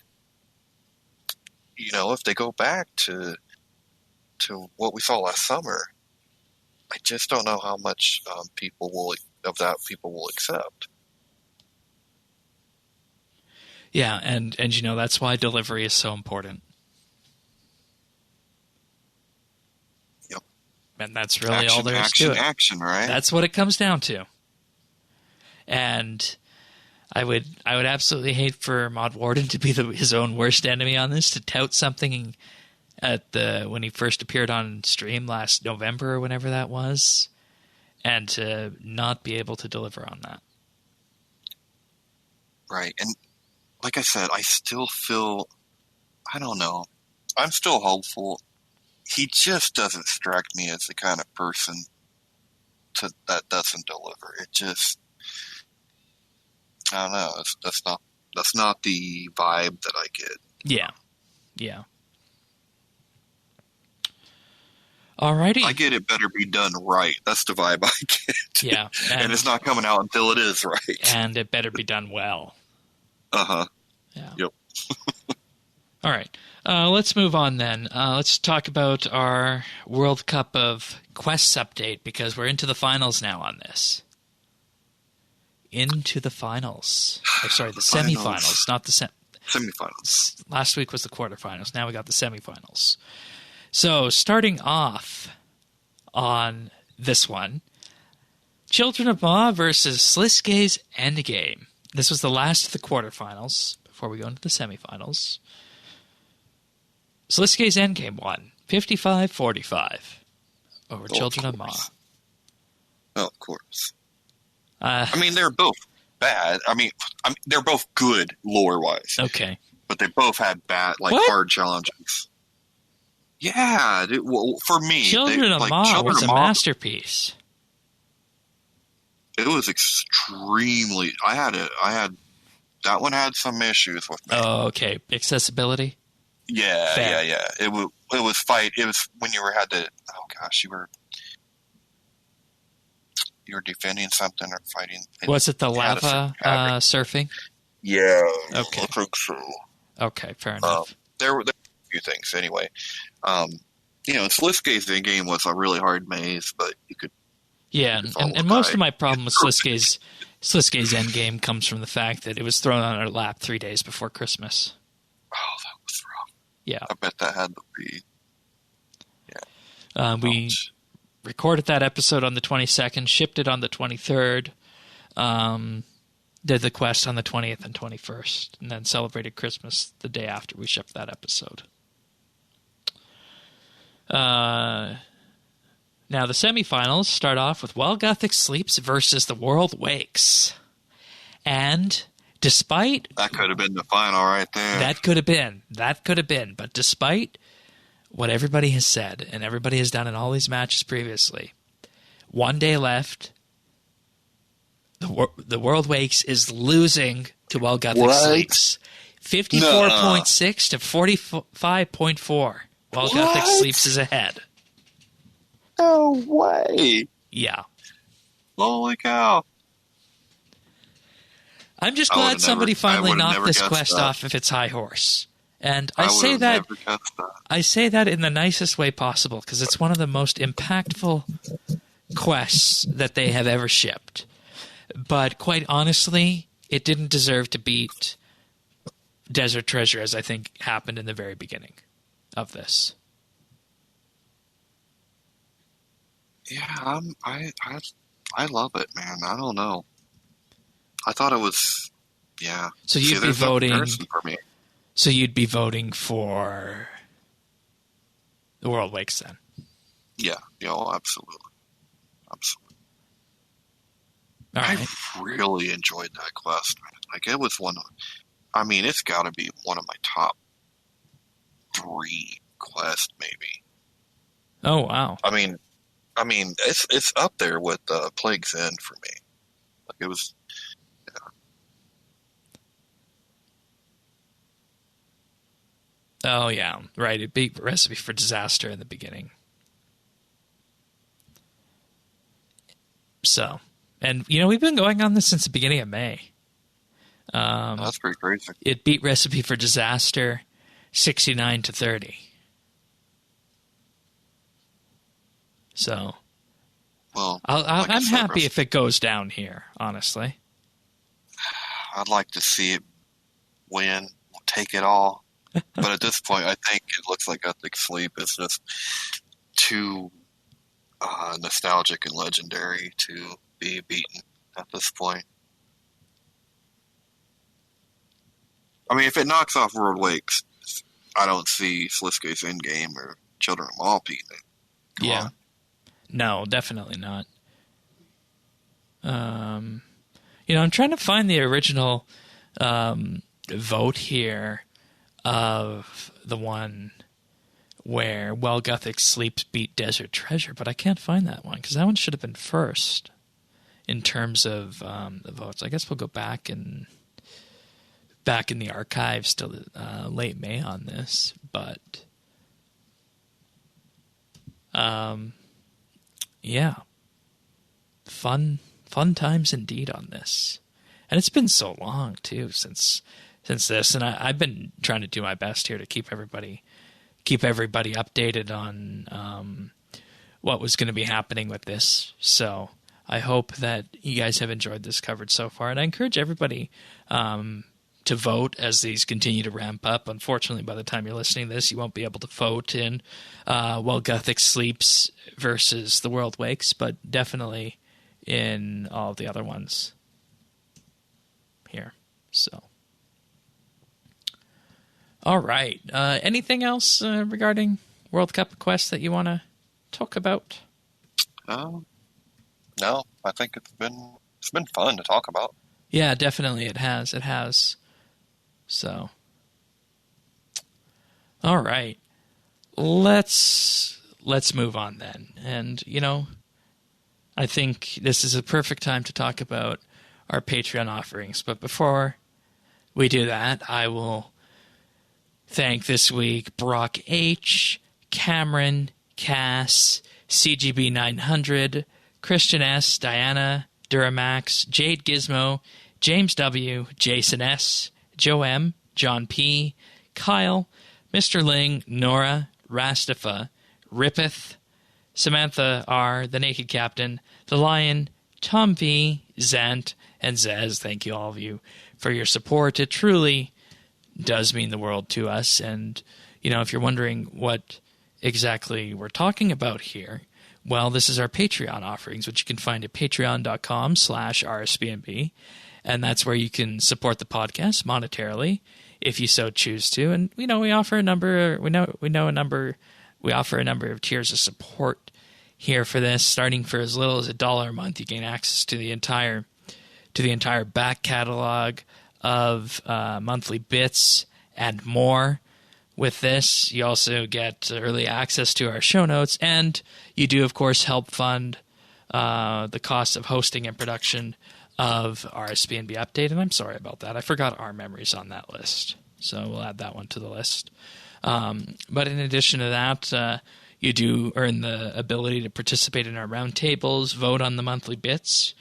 if they go back to what we saw last summer, I just don't know how much people will accept. Yeah, and that's why delivery is so important. Yep. And that's really all there is to it. Action, right? That's what it comes down to. And I would absolutely hate for Maud Warden to be his own worst enemy on this, to tout something when he first appeared on stream last November or whenever that was, and to not be able to deliver on that. Right. And like I said, I still feel, I don't know, I'm still hopeful. He just doesn't strike me as the kind of person that doesn't deliver. It just, I don't know. That's not the vibe that I get. Yeah. Yeah. Alrighty. I get it better be done right. That's the vibe I get. Yeah. And it's not coming out until it is right. And it better be done well. Uh-huh. Yeah. Yep. All right. Let's move on then. Let's talk about our World Cup of Quests update, because we're into the finals now on this. Into the finals. Or, sorry, the semifinals, not the Semifinals. Last week was the quarterfinals. Now we got the semifinals. So, starting off on this one, Children of Ma versus Sliske's Endgame. This was the last of the quarterfinals before we go into the semifinals. Sliske's Endgame won 55-45 over Children of Ma. Oh, of course. I mean, they're both bad. I mean, they're both good lore-wise. Okay. But they both had bad, hard challenges. Yeah, well, for me, Children of Ma was a masterpiece. It was extremely. That one had some issues with me. Oh, okay. Accessibility. Yeah, Fair. yeah. It was when you had to. Oh gosh, you were defending something or fighting. Was it the lava surfing? Yeah. Okay. I think so. Okay, fair enough. There were a few things anyway. Sliske's game was a really hard maze, but you could. Yeah, and most of my problem with Sliske's Endgame comes from the fact that it was thrown on our lap 3 days before Christmas. Oh, that was rough. Yeah. I bet that had to be. Yeah. We recorded that episode on the 22nd, shipped it on the 23rd, did the quest on the 20th and 21st, and then celebrated Christmas the day after we shipped that episode. Now, the semifinals start off with While Gothic Sleeps versus The World Wakes. And despite... That could have been the final right there. That could have been. But despite what everybody has said and everybody has done in all these matches previously, 1 day left, the World Wakes is losing to While Gothic Sleeps. 54.6 to 45.4. While Gothic Sleeps is ahead. No way. Yeah. Holy cow. I'm just glad somebody finally knocked this quest off of its high horse. And I say that in the nicest way possible, because it's one of the most impactful quests that they have ever shipped. But quite honestly, it didn't deserve to beat Desert Treasure, as I think happened in the very beginning of this. Yeah, I love it, man. I don't know. I thought it was, yeah. So you'd be voting for me. So you'd be voting for the World Wakes then? Yeah, absolutely. All right. I really enjoyed that quest, man. Like, it was it's got to be one of my top 3 quests, maybe. Oh, wow. I mean, it's up there with Plague's End for me. Like, it was. Oh, yeah. Right. It beat Recipe for Disaster in the beginning. So, and, we've been going on this since the beginning of May. That's pretty crazy. It beat Recipe for Disaster 69 to 30. So, well, I'm happy if it goes down here, honestly. I'd like to see it win, take it all. But at this point, I think it looks like Gothic Sleep is just too nostalgic and legendary to be beaten at this point. I mean, if it knocks off World Wakes, I don't see Sliske's Endgame or Children of Ma beating it. Come on. No, definitely not. I'm trying to find the original vote here of the one where While Gothic Sleeps beat Desert Treasure, but I can't find that one because that one should have been first in terms of the votes. I guess we'll go back in the archives to late May on this, but Yeah. Fun times indeed on this. And it's been so long, too, since this. And I've been trying to do my best here to keep everybody updated on what was going to be happening with this. So I hope that you guys have enjoyed this coverage so far. And I encourage everybody to vote as these continue to ramp up. Unfortunately, by the time you're listening to this, you won't be able to vote in While Gothic Sleeps versus The World Wakes, but definitely in all of the other ones here. So, all right. Anything else regarding World Cup Quest that you want to talk about? No, I think it's been fun to talk about. Yeah, definitely it has. It has. So, all right. Let's move on then. And, I think this is a perfect time to talk about our Patreon offerings. But before we do that, I will thank this week Brock H., Cameron, Cass, CGB 900, Christian S., Diana, Duramax, Jade Gizmo, James W., Jason S., Joe M., John P., Kyle, Mr. Ling, Nora, Rastafa, Rippeth, Samantha R., The Naked Captain, The Lion, Tom V., Zant, and Zez. Thank you, all of you, for your support. It truly does mean the world to us. And, if you're wondering what exactly we're talking about here, well, this is our Patreon offerings, which you can find at patreon.com/RSBANDB. And that's where you can support the podcast monetarily if you so choose to. And, we offer a number of tiers of support here for this. Starting for as little as $1 a month, you gain access to the entire back catalog of monthly bits and more. With this, you also get early access to our show notes, and you do, of course, help fund the cost of hosting and production of RSBANDB Update. And I'm sorry about that. I forgot our memories on that list, so we'll add that one to the list. But in addition to that, you do earn the ability to participate in our roundtables, vote on the monthly bits,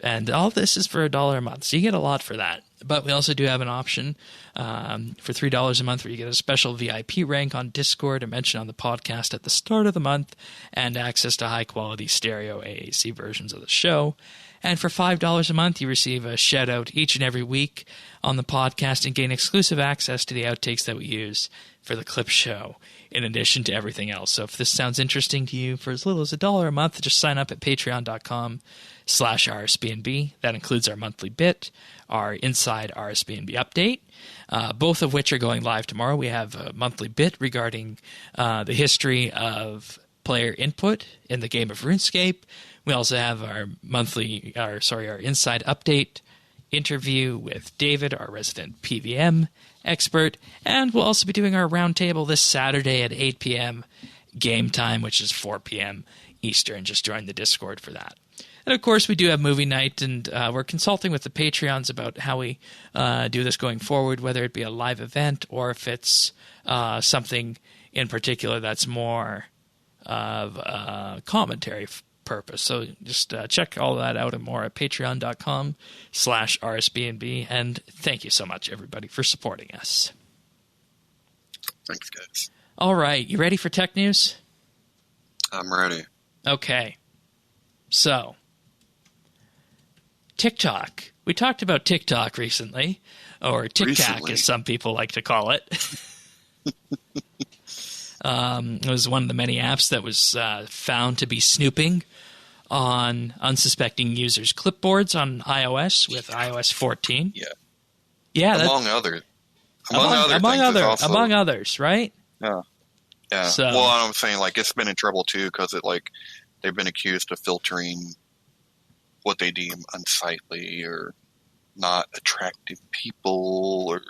and all this is for $1 a month, so you get a lot for that. But we also do have an option for $3 a month where you get a special VIP rank on Discord, a mention on the podcast at the start of the month, and access to high-quality stereo AAC versions of the show. And for $5 a month, you receive a shout-out each and every week on the podcast and gain exclusive access to the outtakes that we use for the clip show, in addition to everything else. So if this sounds interesting to you, for as little as $1 a month, just sign up at patreon.com/RSBANDB. That includes our monthly bit, our Inside RSBANDB Update, both of which are going live tomorrow. We have a monthly bit regarding the history of player input in the game of RuneScape. We also have our Inside Update interview with David, our resident PVM expert, and we'll also be doing our roundtable this Saturday at 8 p.m. game time, which is 4 p.m. Eastern. Just join the Discord for that. And, of course, we do have movie night, and we're consulting with the Patreons about how we do this going forward, whether it be a live event or if it's something in particular that's more of a commentary purpose. So just check all that out and more at patreon.com/RSBANDB. And thank you so much, everybody, for supporting us. Thanks, guys. All right. You ready for tech news? I'm ready. Okay. So, TikTok. We talked about TikTok recently, or TikTok as some people like to call it. It was one of the many apps that was found to be snooping on unsuspecting users' clipboards on iOS with iOS 14. Yeah. Among others, right? Yeah. So, well, I'm saying it's been in trouble too because they've been accused of filtering what they deem unsightly or not attractive people or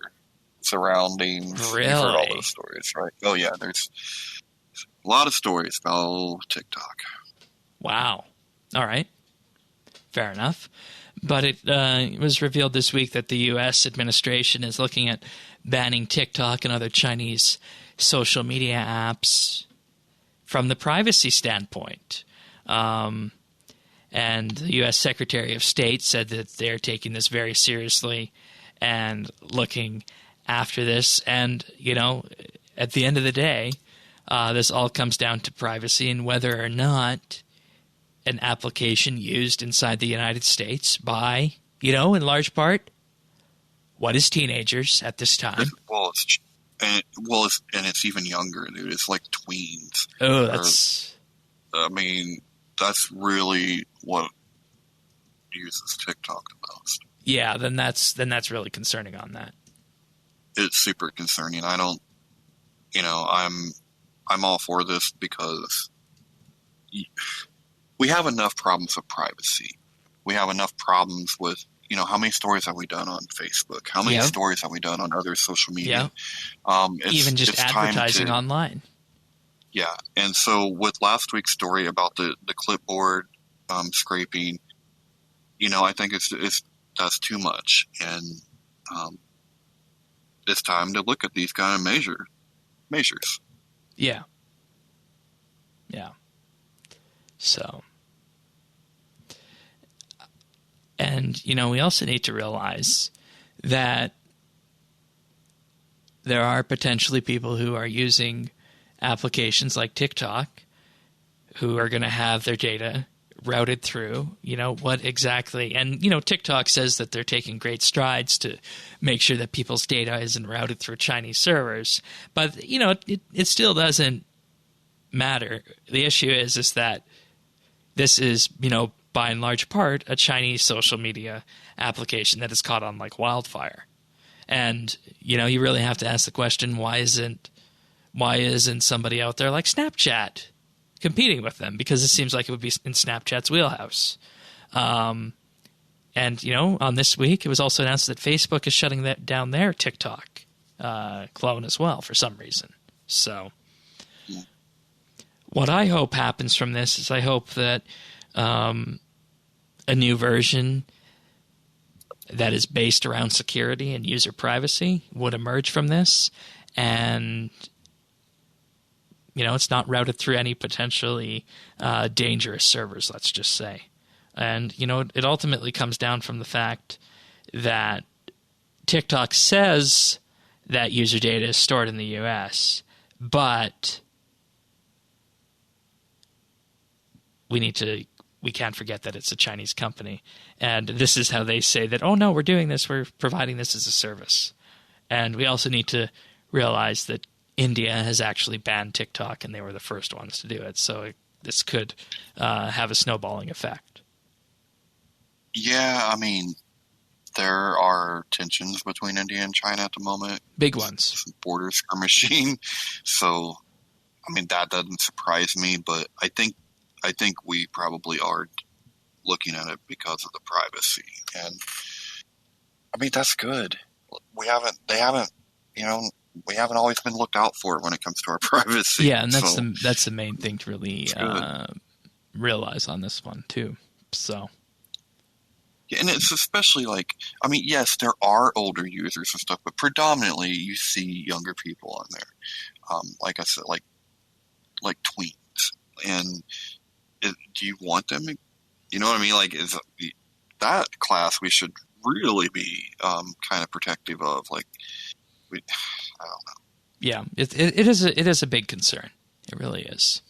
surroundings. Really? You've heard all those stories, right? Oh yeah, there's a lot of stories about TikTok. Wow. All right. Fair enough. But it was revealed this week that the U.S. administration is looking at banning TikTok and other Chinese social media apps from the privacy standpoint. And the U.S. Secretary of State said that they're taking this very seriously and looking after this. And, at the end of the day, this all comes down to privacy and whether or not an application used inside the United States by, in large part, what is teenagers at this time. And it's even younger, dude. It's like tweens. Oh, that's really what uses TikTok the most. Yeah, then that's really concerning on that. It's super concerning. I don't, I'm all for this because we have enough problems with privacy. We have enough problems with, how many stories have we done on Facebook? How many stories have we done on other social media? Even just advertising online. Yeah, and so with last week's story about the clipboard scraping, I think that's too much, and it's time to look at these kind of measures. Yeah. So, and we also need to realize that there are potentially people who are using applications like TikTok who are going to have their data routed through, what exactly. And, TikTok says that they're taking great strides to make sure that people's data isn't routed through Chinese servers. But, it still doesn't matter. The issue is that this is, by and large part, a Chinese social media application that is caught on like wildfire. And, you really have to ask the question, why isn't somebody out there like Snapchat competing with them? Because it seems like it would be in Snapchat's wheelhouse. And, on this week, it was also announced that Facebook is shutting down their TikTok clone as well for some reason. So what I hope happens from this is I hope that a new version that is based around security and user privacy would emerge from this. And it's not routed through any potentially dangerous servers, let's just say. And, it ultimately comes down from the fact that TikTok says that user data is stored in the U.S., but we can't forget that it's a Chinese company. And this is how they say that, oh, no, we're doing this. We're providing this as a service. And we also need to realize that India has actually banned TikTok, and they were the first ones to do it. So this could have a snowballing effect. Yeah, there are tensions between India and China at the moment. Big ones. Border skirmishing. So, that doesn't surprise me, but I think we probably are looking at it because of the privacy. And, that's good. We haven't always been looked out for when it comes to our privacy. Yeah, and that's the main thing to really realize on this one too. So, yeah, and it's especially yes, there are older users and stuff, but predominantly you see younger people on there. Like I said, like tweens. And do you want them? You know what I mean? Is that class we should really be kind of protective of? I don't know. Yeah, it is a big concern. It really is.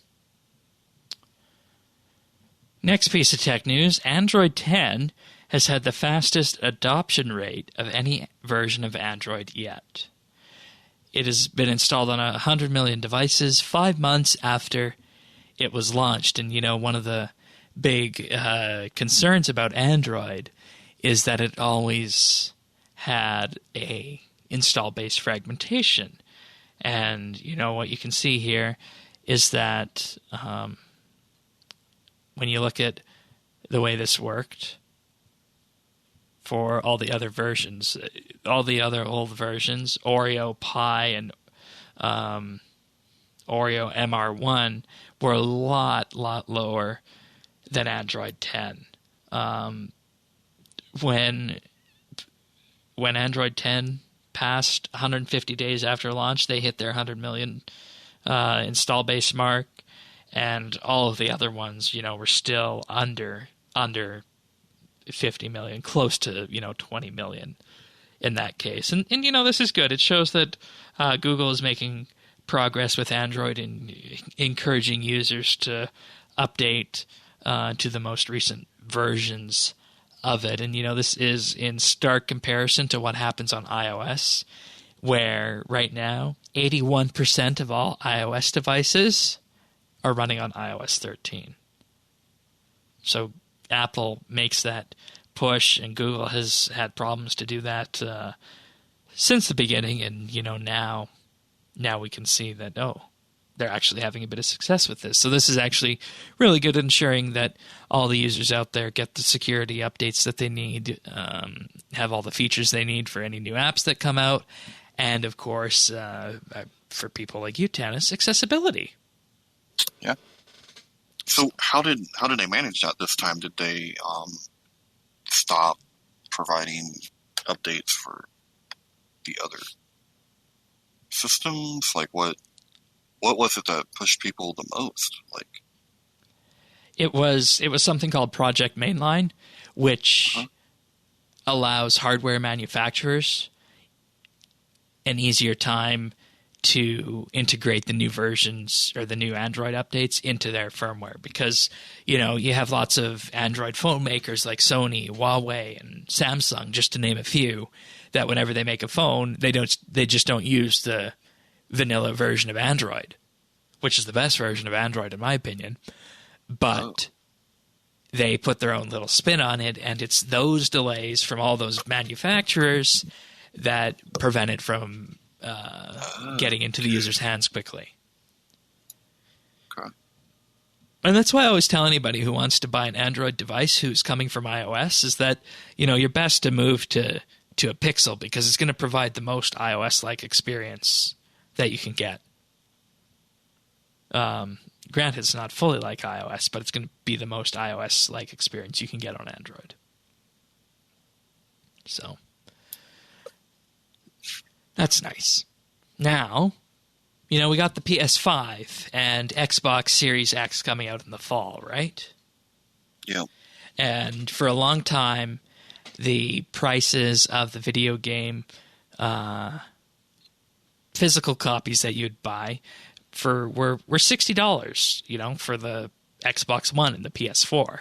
Next piece of tech news: Android 10 has had the fastest adoption rate of any version of Android yet. It has been installed on 100 million devices 5 months after it was launched. And, one of the big concerns about Android is that it always had a install base fragmentation. And, what you can see here is that when you look at the way this worked for all the other versions, all the other old versions, Oreo, Pi, and Oreo MR1 were a lot lower than Android 10. When Android 10 passed 150 days after launch, they hit their 100 million install base mark. and all of the other ones, were still under 50 million, close to 20 million in that case. And this is good. It shows that Google is making progress with Android and encouraging users to update to the most recent versions of it. And this is in stark comparison to what happens on iOS, where right now 81% of all iOS devices are running on iOS 13. So Apple makes that push, and Google has had problems to do that since the beginning. And now we can see that they're actually having a bit of success with this. So this is actually really good at ensuring that all the users out there get the security updates that they need, have all the features they need for any new apps that come out, and of course, for people like you, Tanis, accessibility. Yeah. So how did they manage that this time? Did they stop providing updates for the other systems? Like what was it that pushed people the most? Like it was something called Project Mainline, which allows hardware manufacturers an easier time to integrate the new versions or the new Android updates into their firmware, because you have lots of Android phone makers like Sony, Huawei, and Samsung, just to name a few, that whenever they make a phone, they just don't use the vanilla version of Android, which is the best version of Android in my opinion, but they put their own little spin on it, and it's those delays from all those manufacturers that prevent it from getting into the user's hands quickly. Okay. And that's why I always tell anybody who wants to buy an Android device who's coming from iOS is that, you're best to move to a Pixel, because it's going to provide the most iOS-like experience that you can get. Granted, it's not fully like iOS, but it's going to be the most iOS-like experience you can get on Android. So that's nice. Now, we got the PS5 and Xbox Series X coming out in the fall, right? Yeah. And for a long time, the prices of the video game physical copies that you'd buy were $60, for the Xbox One and the PS4.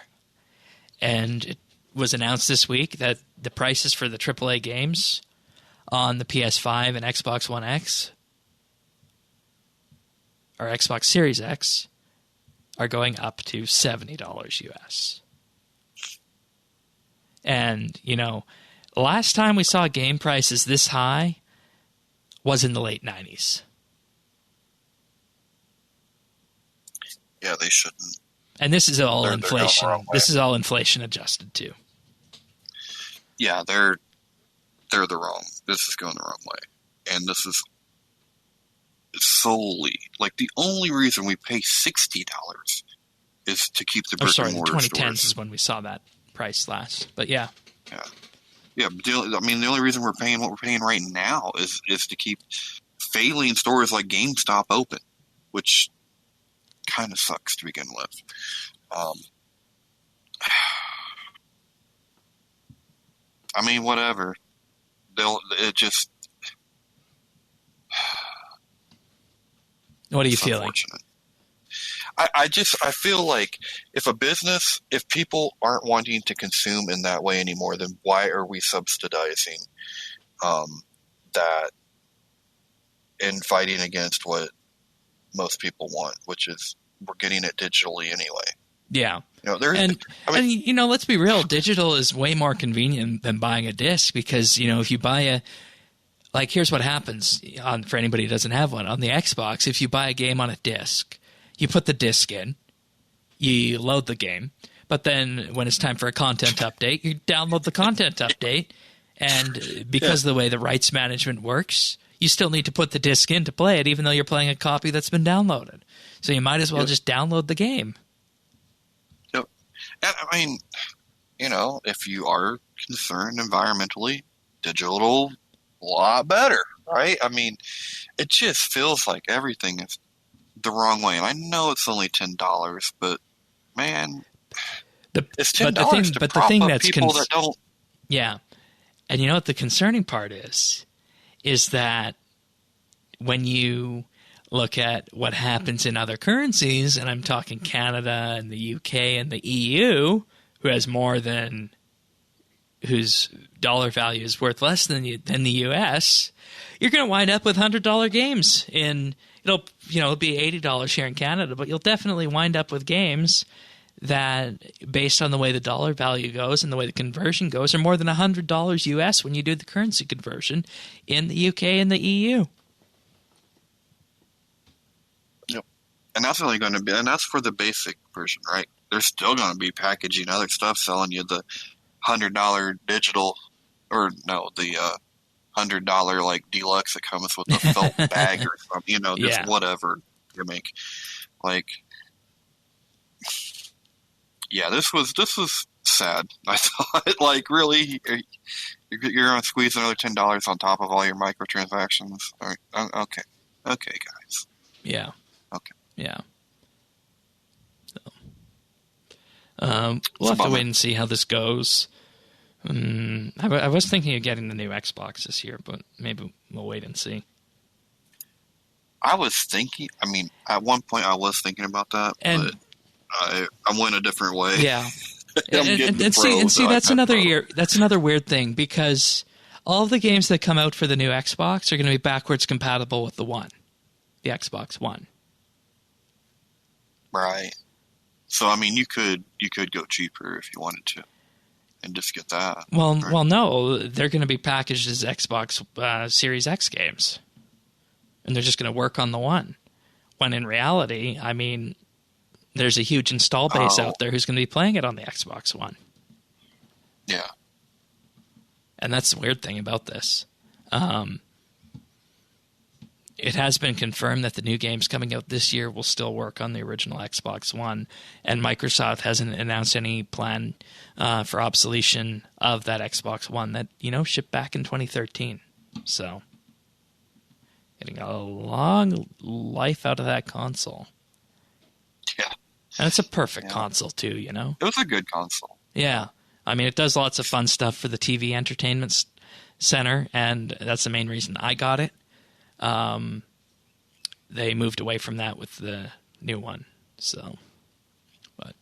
And it was announced this week that the prices for the AAA games on the PS5 and Xbox One X or Xbox Series X are going up to $70 US. And, last time we saw game prices this high was in the late 90s. Yeah, they shouldn't. And this is all inflation. This is all inflation adjusted too. Yeah, they're the wrong. This is going the wrong way, and this is solely the only reason we pay $60 is to keep the brick and mortar stores. The 2010s is when we saw that price last. But yeah. Yeah. But the only reason we're paying what we're paying right now is to keep failing stores like GameStop open, which kind of sucks to begin with. Whatever. What are you feeling? I feel like if people aren't wanting to consume in that way anymore, then why are we subsidizing that and fighting against what most people want, which is we're getting it digitally anyway. Yeah. Let's be real. Digital is way more convenient than buying a disc because, if you buy here's what happens for anybody who doesn't have one. On the Xbox, if you buy a game on a disc, you put the disc in, you load the game, but then when it's time for a content update, you download the content update, and because of the way the rights management works, you still need to put the disc in to play it, even though you're playing a copy that's been downloaded. So you might as well just download the game. Yep. And if you are concerned environmentally, digital a lot better, right? It just feels like everything is the wrong way, and I know it's only $10, but man, it's $10 to prop up people that don't. Yeah, and you know what the concerning part is that when you look at what happens in other currencies, and I'm talking Canada and the UK and the EU, whose dollar value is worth less than the US, you're going to wind up with $100 games it'll be $80 here in Canada, but you'll definitely wind up with games that, based on the way the dollar value goes and the way the conversion goes, are more than $100 US when you do the currency conversion in the UK and the EU. Yep. And that's only going to be, and that's for the basic version, right? They're still going to be packaging other stuff, selling you the $100 digital, or no, the $100 like deluxe that comes with a felt bag or something, just whatever gimmick. Like, yeah, this was sad. I thought, like, really, you're going to squeeze another $10 on top of all your microtransactions. All right. Okay, guys. Yeah. Okay. Yeah. We'll have to wait and see how this goes. I was thinking of getting the new Xbox this year, but maybe we'll wait and see. I was thinking, at one point I was thinking about that, but I went a different way. Yeah. and see, that's another weird thing, because all of the games that come out for the new Xbox are going to be backwards compatible with the Xbox One. Right. So, you could go cheaper if you wanted to and just get that. Well, no, they're going to be packaged as Xbox Series X games, and they're just going to work on the One. When in reality, there's a huge install base out there who's going to be playing it on the Xbox One. Yeah. And that's the weird thing about this. It has been confirmed that the new games coming out this year will still work on the original Xbox One, and Microsoft hasn't announced any plan for obsolescence of that Xbox One that, shipped back in 2013. So, getting a long life out of that console. Yeah. And it's a perfect console, too, It was a good console. Yeah. It does lots of fun stuff for the TV entertainment center, and that's the main reason I got it. They moved away from that with the new one. So, but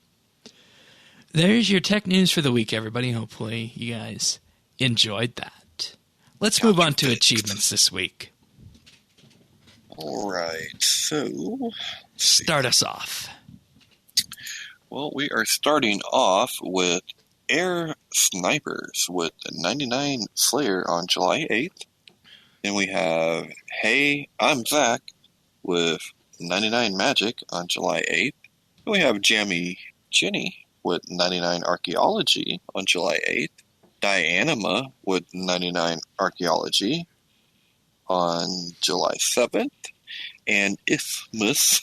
there's your tech news for the week, everybody. Hopefully you guys enjoyed that. Let's move on to achievements this week. All right. So, start us off. Well, we are starting off with Air Snipers with the 99 Slayer on July 8th. Then we have Hey, I'm Zach with 99 Magic on July 8th. Then we have Jammy Jenny with 99 Archaeology on July 8th. Dianima with 99 Archaeology on July 7th. And Isthmus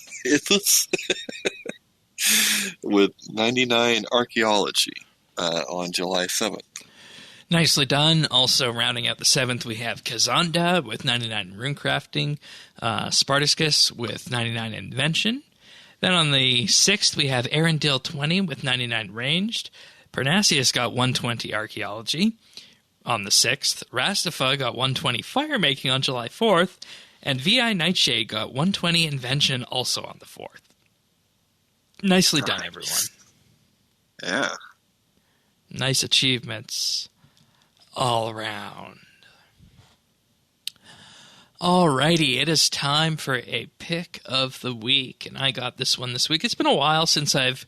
with 99 Archaeology on July 7th. Nicely done. Also, rounding out the 7th, we have Kazanda with 99 Runecrafting, Spartacus with 99 Invention. Then on the 6th, we have Arendelle 20 with 99 Ranged. Parnassus got 120 Archaeology on the 6th. Rastafa got 120 Firemaking on July 4th. And VI Nightshade got 120 Invention also on the 4th. Nicely done, everyone. Yeah. Nice achievements all around. Alrighty, it is time for a pick of the week, and I got this one this week. It's been a while since I've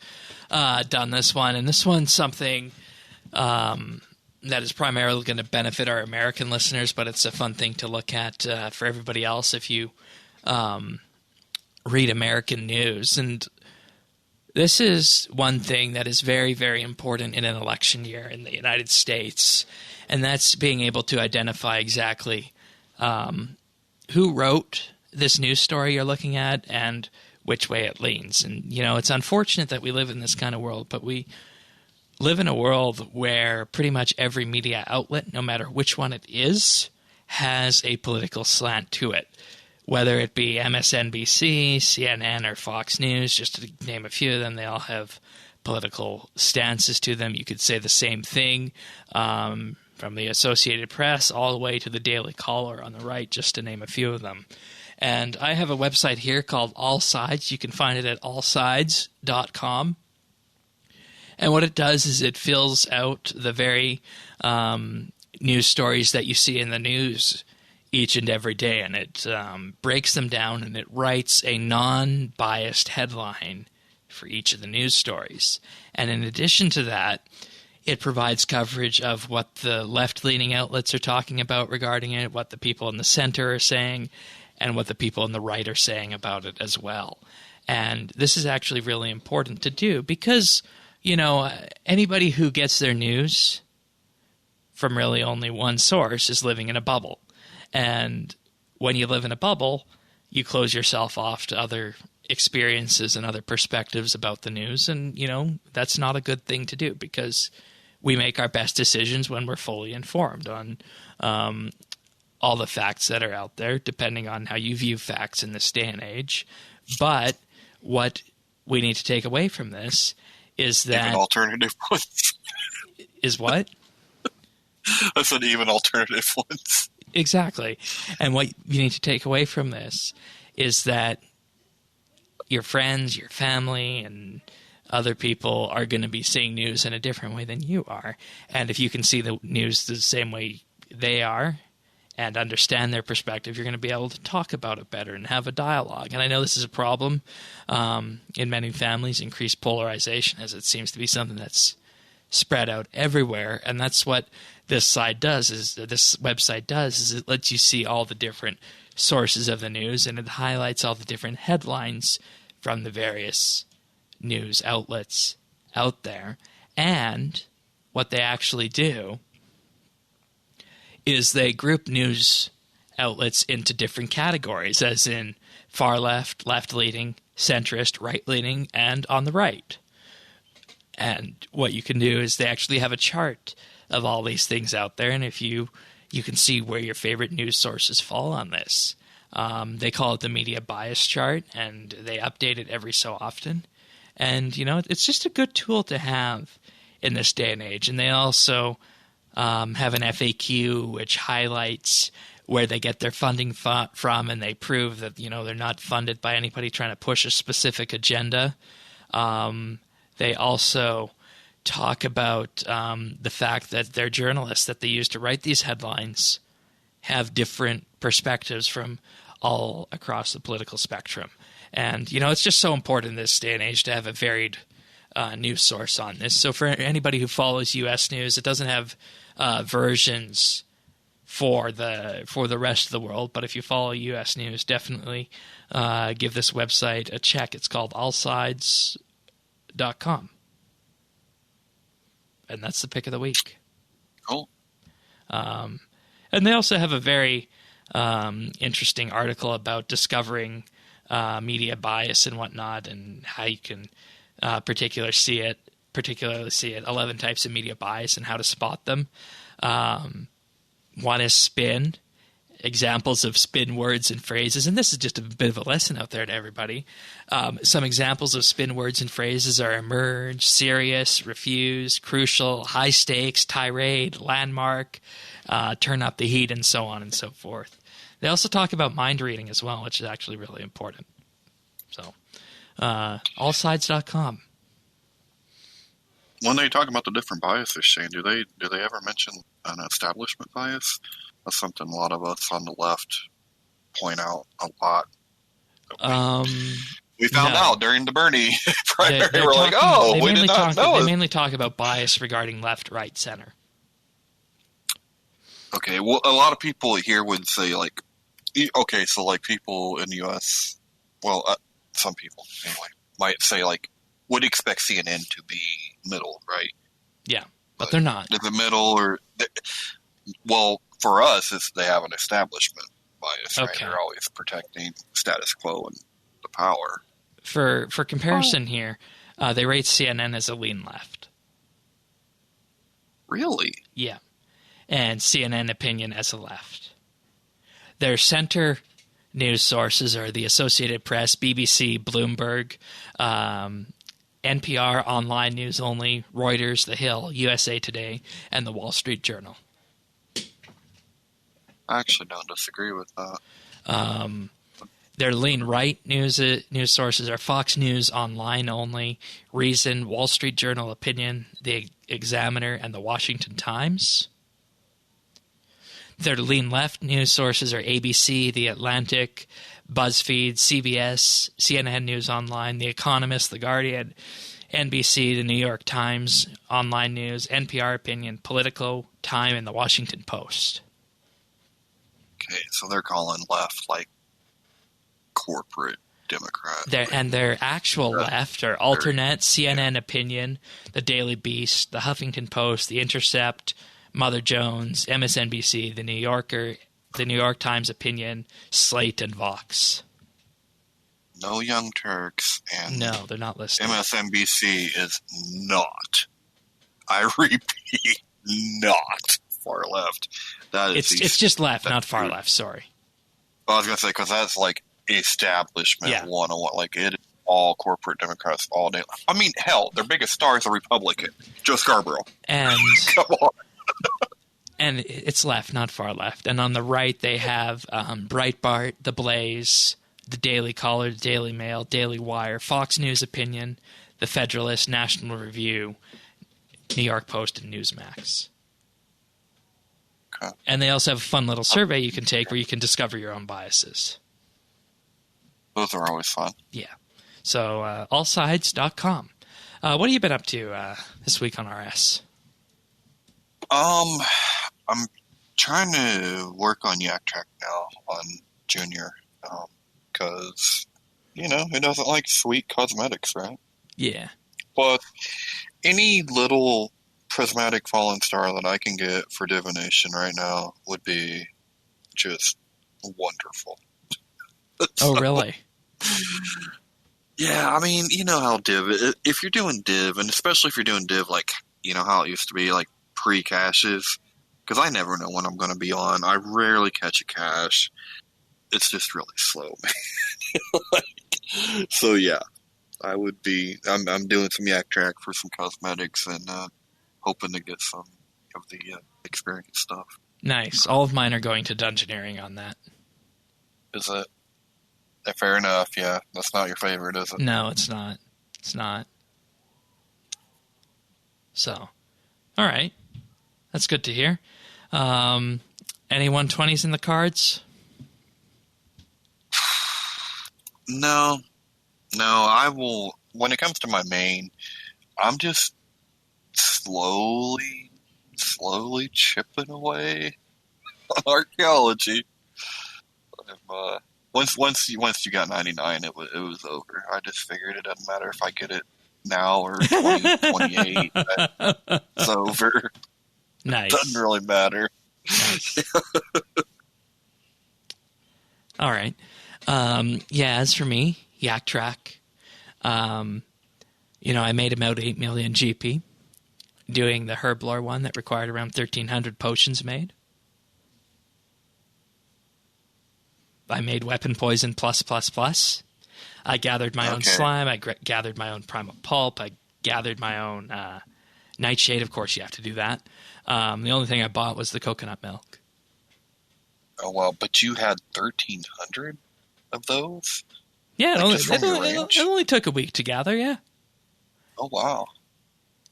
done this one, and this one's something that is primarily going to benefit our American listeners, but it's a fun thing to look at for everybody else if you read American news. And this is one thing that is very, very important in an election year in the United States, and that's being able to identify exactly who wrote this news story you're looking at and which way it leans. And, it's unfortunate that we live in this kind of world, but we live in a world where pretty much every media outlet, no matter which one it is, has a political slant to it. whether it be MSNBC, CNN, or Fox News, just to name a few of them. They all have political stances to them. You could say the same thing from the Associated Press all the way to the Daily Caller on the right, just to name a few of them. And I have a website here called All Sides. You can find it at allsides.com. And what it does is it fills out the very news stories that you see in the news each and every day, and it breaks them down, and it writes a non-biased headline for each of the news stories. And in addition to that, it provides coverage of what the left-leaning outlets are talking about regarding it, what the people in the center are saying, and what the people in the right are saying about it as well. And this is actually really important to do because, you know, anybody who gets their news from really only one source is living in a bubble. And when you live in a bubble, you close yourself off to other experiences and other perspectives about the news. And, you know, that's not a good thing to do because we make our best decisions when we're fully informed on all the facts that are out there, depending on how you view facts in this day and age. But what we need to take away from this is that... Even alternative ones. Is what? I said even alternative ones. Exactly. And what you need to take away from this is that your friends, your family, and other people are going to be seeing news in a different way than you are. And if you can see the news the same way they are and understand their perspective, you're going to be able to talk about it better and have a dialogue. And I know this is a problem in many families, increased polarization, as it seems to be something that's spread out everywhere. And that's what this website does, is it lets you see all the different sources of the news, and it highlights all the different headlines from the various news outlets out there. And what they actually do is they group news outlets into different categories, as in far left, left-leaning, centrist, right-leaning, and on the right. And what you can do is they actually have a chart of all these things out there, and if you can see where your favorite news sources fall on this. They call it the media bias chart, and they update it every so often. And, you know, it's just a good tool to have in this day and age. And they also have an FAQ which highlights where they get their funding from, and they prove that, you know, they're not funded by anybody trying to push a specific agenda. They also talk about the fact that their journalists that they use to write these headlines have different perspectives from all across the political spectrum. And, you know, it's just so important in this day and age to have a varied news source on this. So for anybody who follows U.S. news, it doesn't have versions for the rest of the world. But if you follow U.S. news, definitely give this website a check. It's called allsides.com. And that's the pick of the week. Cool. And they also have a very interesting article about discovering media bias and whatnot, and how you can particularly see it, 11 types of media bias and how to spot them. One is spin, examples of spin words and phrases, and this is just a bit of a lesson out there to everybody. Some examples of spin words and phrases are emerge, serious, refuse, crucial, high stakes, tirade, landmark, turn up the heat, and so on and so forth. They also talk about mind reading as well, which is actually really important. So, allsides.com. When they talk about the different biases, Shane, do they ever mention an establishment bias? That's something a lot of us on the left point out a lot. We found out during the Bernie primary. We're like, we did not know. They mainly talk about bias regarding left, right, center. Okay, well, a lot of people here would say, like, okay, so, like, people in the U.S., well, some people, anyway, might say, like, would expect CNN to be middle, right? Yeah, but they're not. The middle, well, for us, they have an establishment bias, right? They're always protecting status quo and the power. For comparison here, they rate CNN as a lean left. Really? Yeah. And CNN opinion as a left. Their center news sources are the Associated Press, BBC, Bloomberg, NPR, Online News Only, Reuters, The Hill, USA Today, and The Wall Street Journal. I actually don't disagree with that. Their lean right news sources are Fox News, Online Only, Reason, Wall Street Journal Opinion, The Examiner, and The Washington Times. Their lean left news sources are ABC, The Atlantic, BuzzFeed, CBS, CNN News Online, The Economist, The Guardian, NBC, The New York Times, Online News, NPR Opinion, Politico, Time, and The Washington Post. Okay, so they're calling left like corporate Democrat. Their actual left are Alternet, CNN Opinion, The Daily Beast, The Huffington Post, The Intercept, Mother Jones, MSNBC, The New Yorker, The New York Times Opinion, Slate, and Vox. No Young Turks, and no, they're not listed. MSNBC is not, I repeat, not far left. That is it's just left, not far left. Sorry. I was gonna say because that's like establishment 101. Like it is all corporate Democrats all day. I mean, hell, their biggest star is a Republican, Joe Scarborough. And come on. And it's left, not far left. And on the right, they have Breitbart, The Blaze, The Daily Caller, The Daily Mail, Daily Wire, Fox News Opinion, The Federalist, National Review, New York Post, and Newsmax. Okay. And they also have a fun little survey you can take where you can discover your own biases. Those are always fun. Yeah. So, allsides.com. What have you been up to this week on RS? I'm trying to work on Yak Track now on Junior, because, who doesn't like sweet cosmetics, right? Yeah. But any little prismatic fallen star that I can get for divination right now would be just wonderful. Oh, really? Yeah, I mean, you know how div, if you're doing div, and especially if you're doing div like, how it used to be, like pre-caches, because I never know when I'm going to be on. I rarely catch a cache. It's just really slow, man. So, yeah, I'm doing some Yak Track for some cosmetics and hoping to get some of the experience stuff. Nice. All of mine are going to Dungeoneering on that. Is it? Fair enough, yeah. That's not your favorite, is it? No, it's not. It's not. So, all right. That's good to hear. Any 120s in the cards? No, I will. When it comes to my main, I'm just slowly chipping away on archaeology. Once you got 99, it was over. I just figured it doesn't matter if I get it now or 28. It's over. Nice. Doesn't really matter. Nice. All right. As for me, Yak Track. I made about 8 million GP doing the Herblore one that required around 1,300 potions made. I made Weapon Poison +++. I gathered my own slime. I gathered my own Primal Pulp. I gathered my own Nightshade. Of course, you have to do that. The only thing I bought was the coconut milk. Oh, well, but you had 1,300 of those? Yeah, it only took a week to gather, yeah. Oh, wow.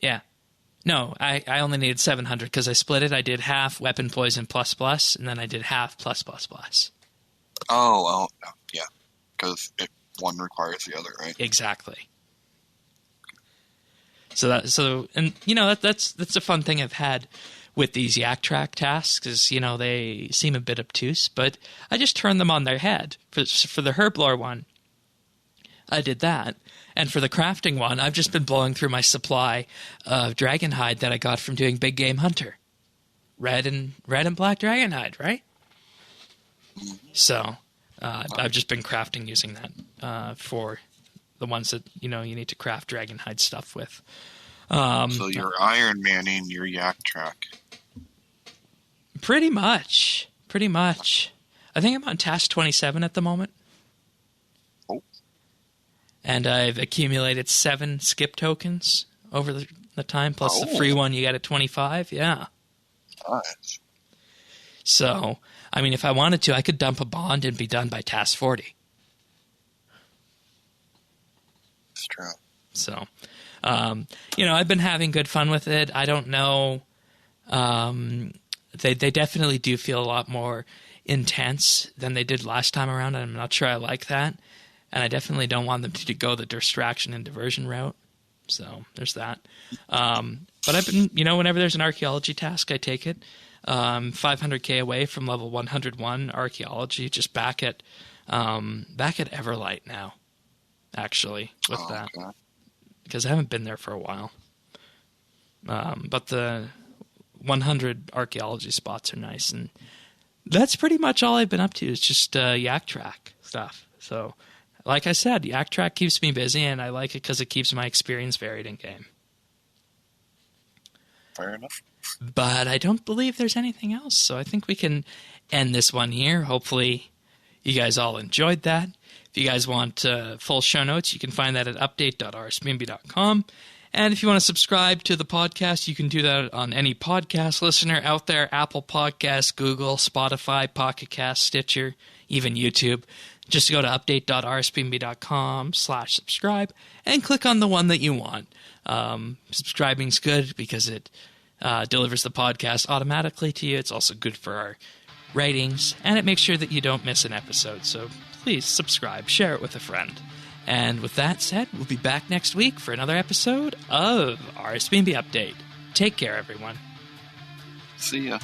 Yeah. No, I only needed 700 because I split it. I did half Weapon Poison ++, and then I did half +++. Oh, yeah. Because one requires the other, right? Exactly. That's a fun thing I've had with these Yak Track tasks is, they seem a bit obtuse, but I just turn them on their head. For the Herblore one, I did that. And for the crafting one, I've just been blowing through my supply of Dragonhide that I got from doing Big Game Hunter. Red and black Dragonhide, right? So I've just been crafting using that for the ones that, you need to craft Dragonhide stuff with. So you're Iron Manning your Yak Track. Pretty much. I think I'm on task 27 at the moment. Oh. And I've accumulated 7 skip tokens over the time, plus the free one you get at 25. Yeah. Nice. So, I mean, if I wanted to, I could dump a bond and be done by task 40. It's true. So, I've been having good fun with it. I don't know. They definitely do feel a lot more intense than they did last time around, and I'm not sure I like that. And I definitely don't want them to go the distraction and diversion route. So there's that. But I've been, whenever there's an archaeology task, I take it. 500k away from level 101 archaeology, just back at Everlight now, actually, with that. Okay. Because I haven't been there for a while. But the 100 archaeology spots are nice, and that's pretty much all I've been up to is just Yak Track stuff. So, like I said, Yak Track keeps me busy, and I like it because it keeps my experience varied in game. Fair enough. But I don't believe there's anything else, so I think we can end this one here. Hopefully you guys all enjoyed that. If you guys want full show notes, you can find that at update.rsbnb.com. And if you want to subscribe to the podcast, you can do that on any podcast listener out there, Apple Podcasts, Google, Spotify, Pocket Cast, Stitcher, even YouTube. Just go to update.rsbnb.com/subscribe and click on the one that you want. Subscribing's good because it delivers the podcast automatically to you. It's also good for our ratings, and it makes sure that you don't miss an episode. So please subscribe, share it with a friend. And with that said, we'll be back next week for another episode of RSBANDB Update. Take care, everyone. See ya.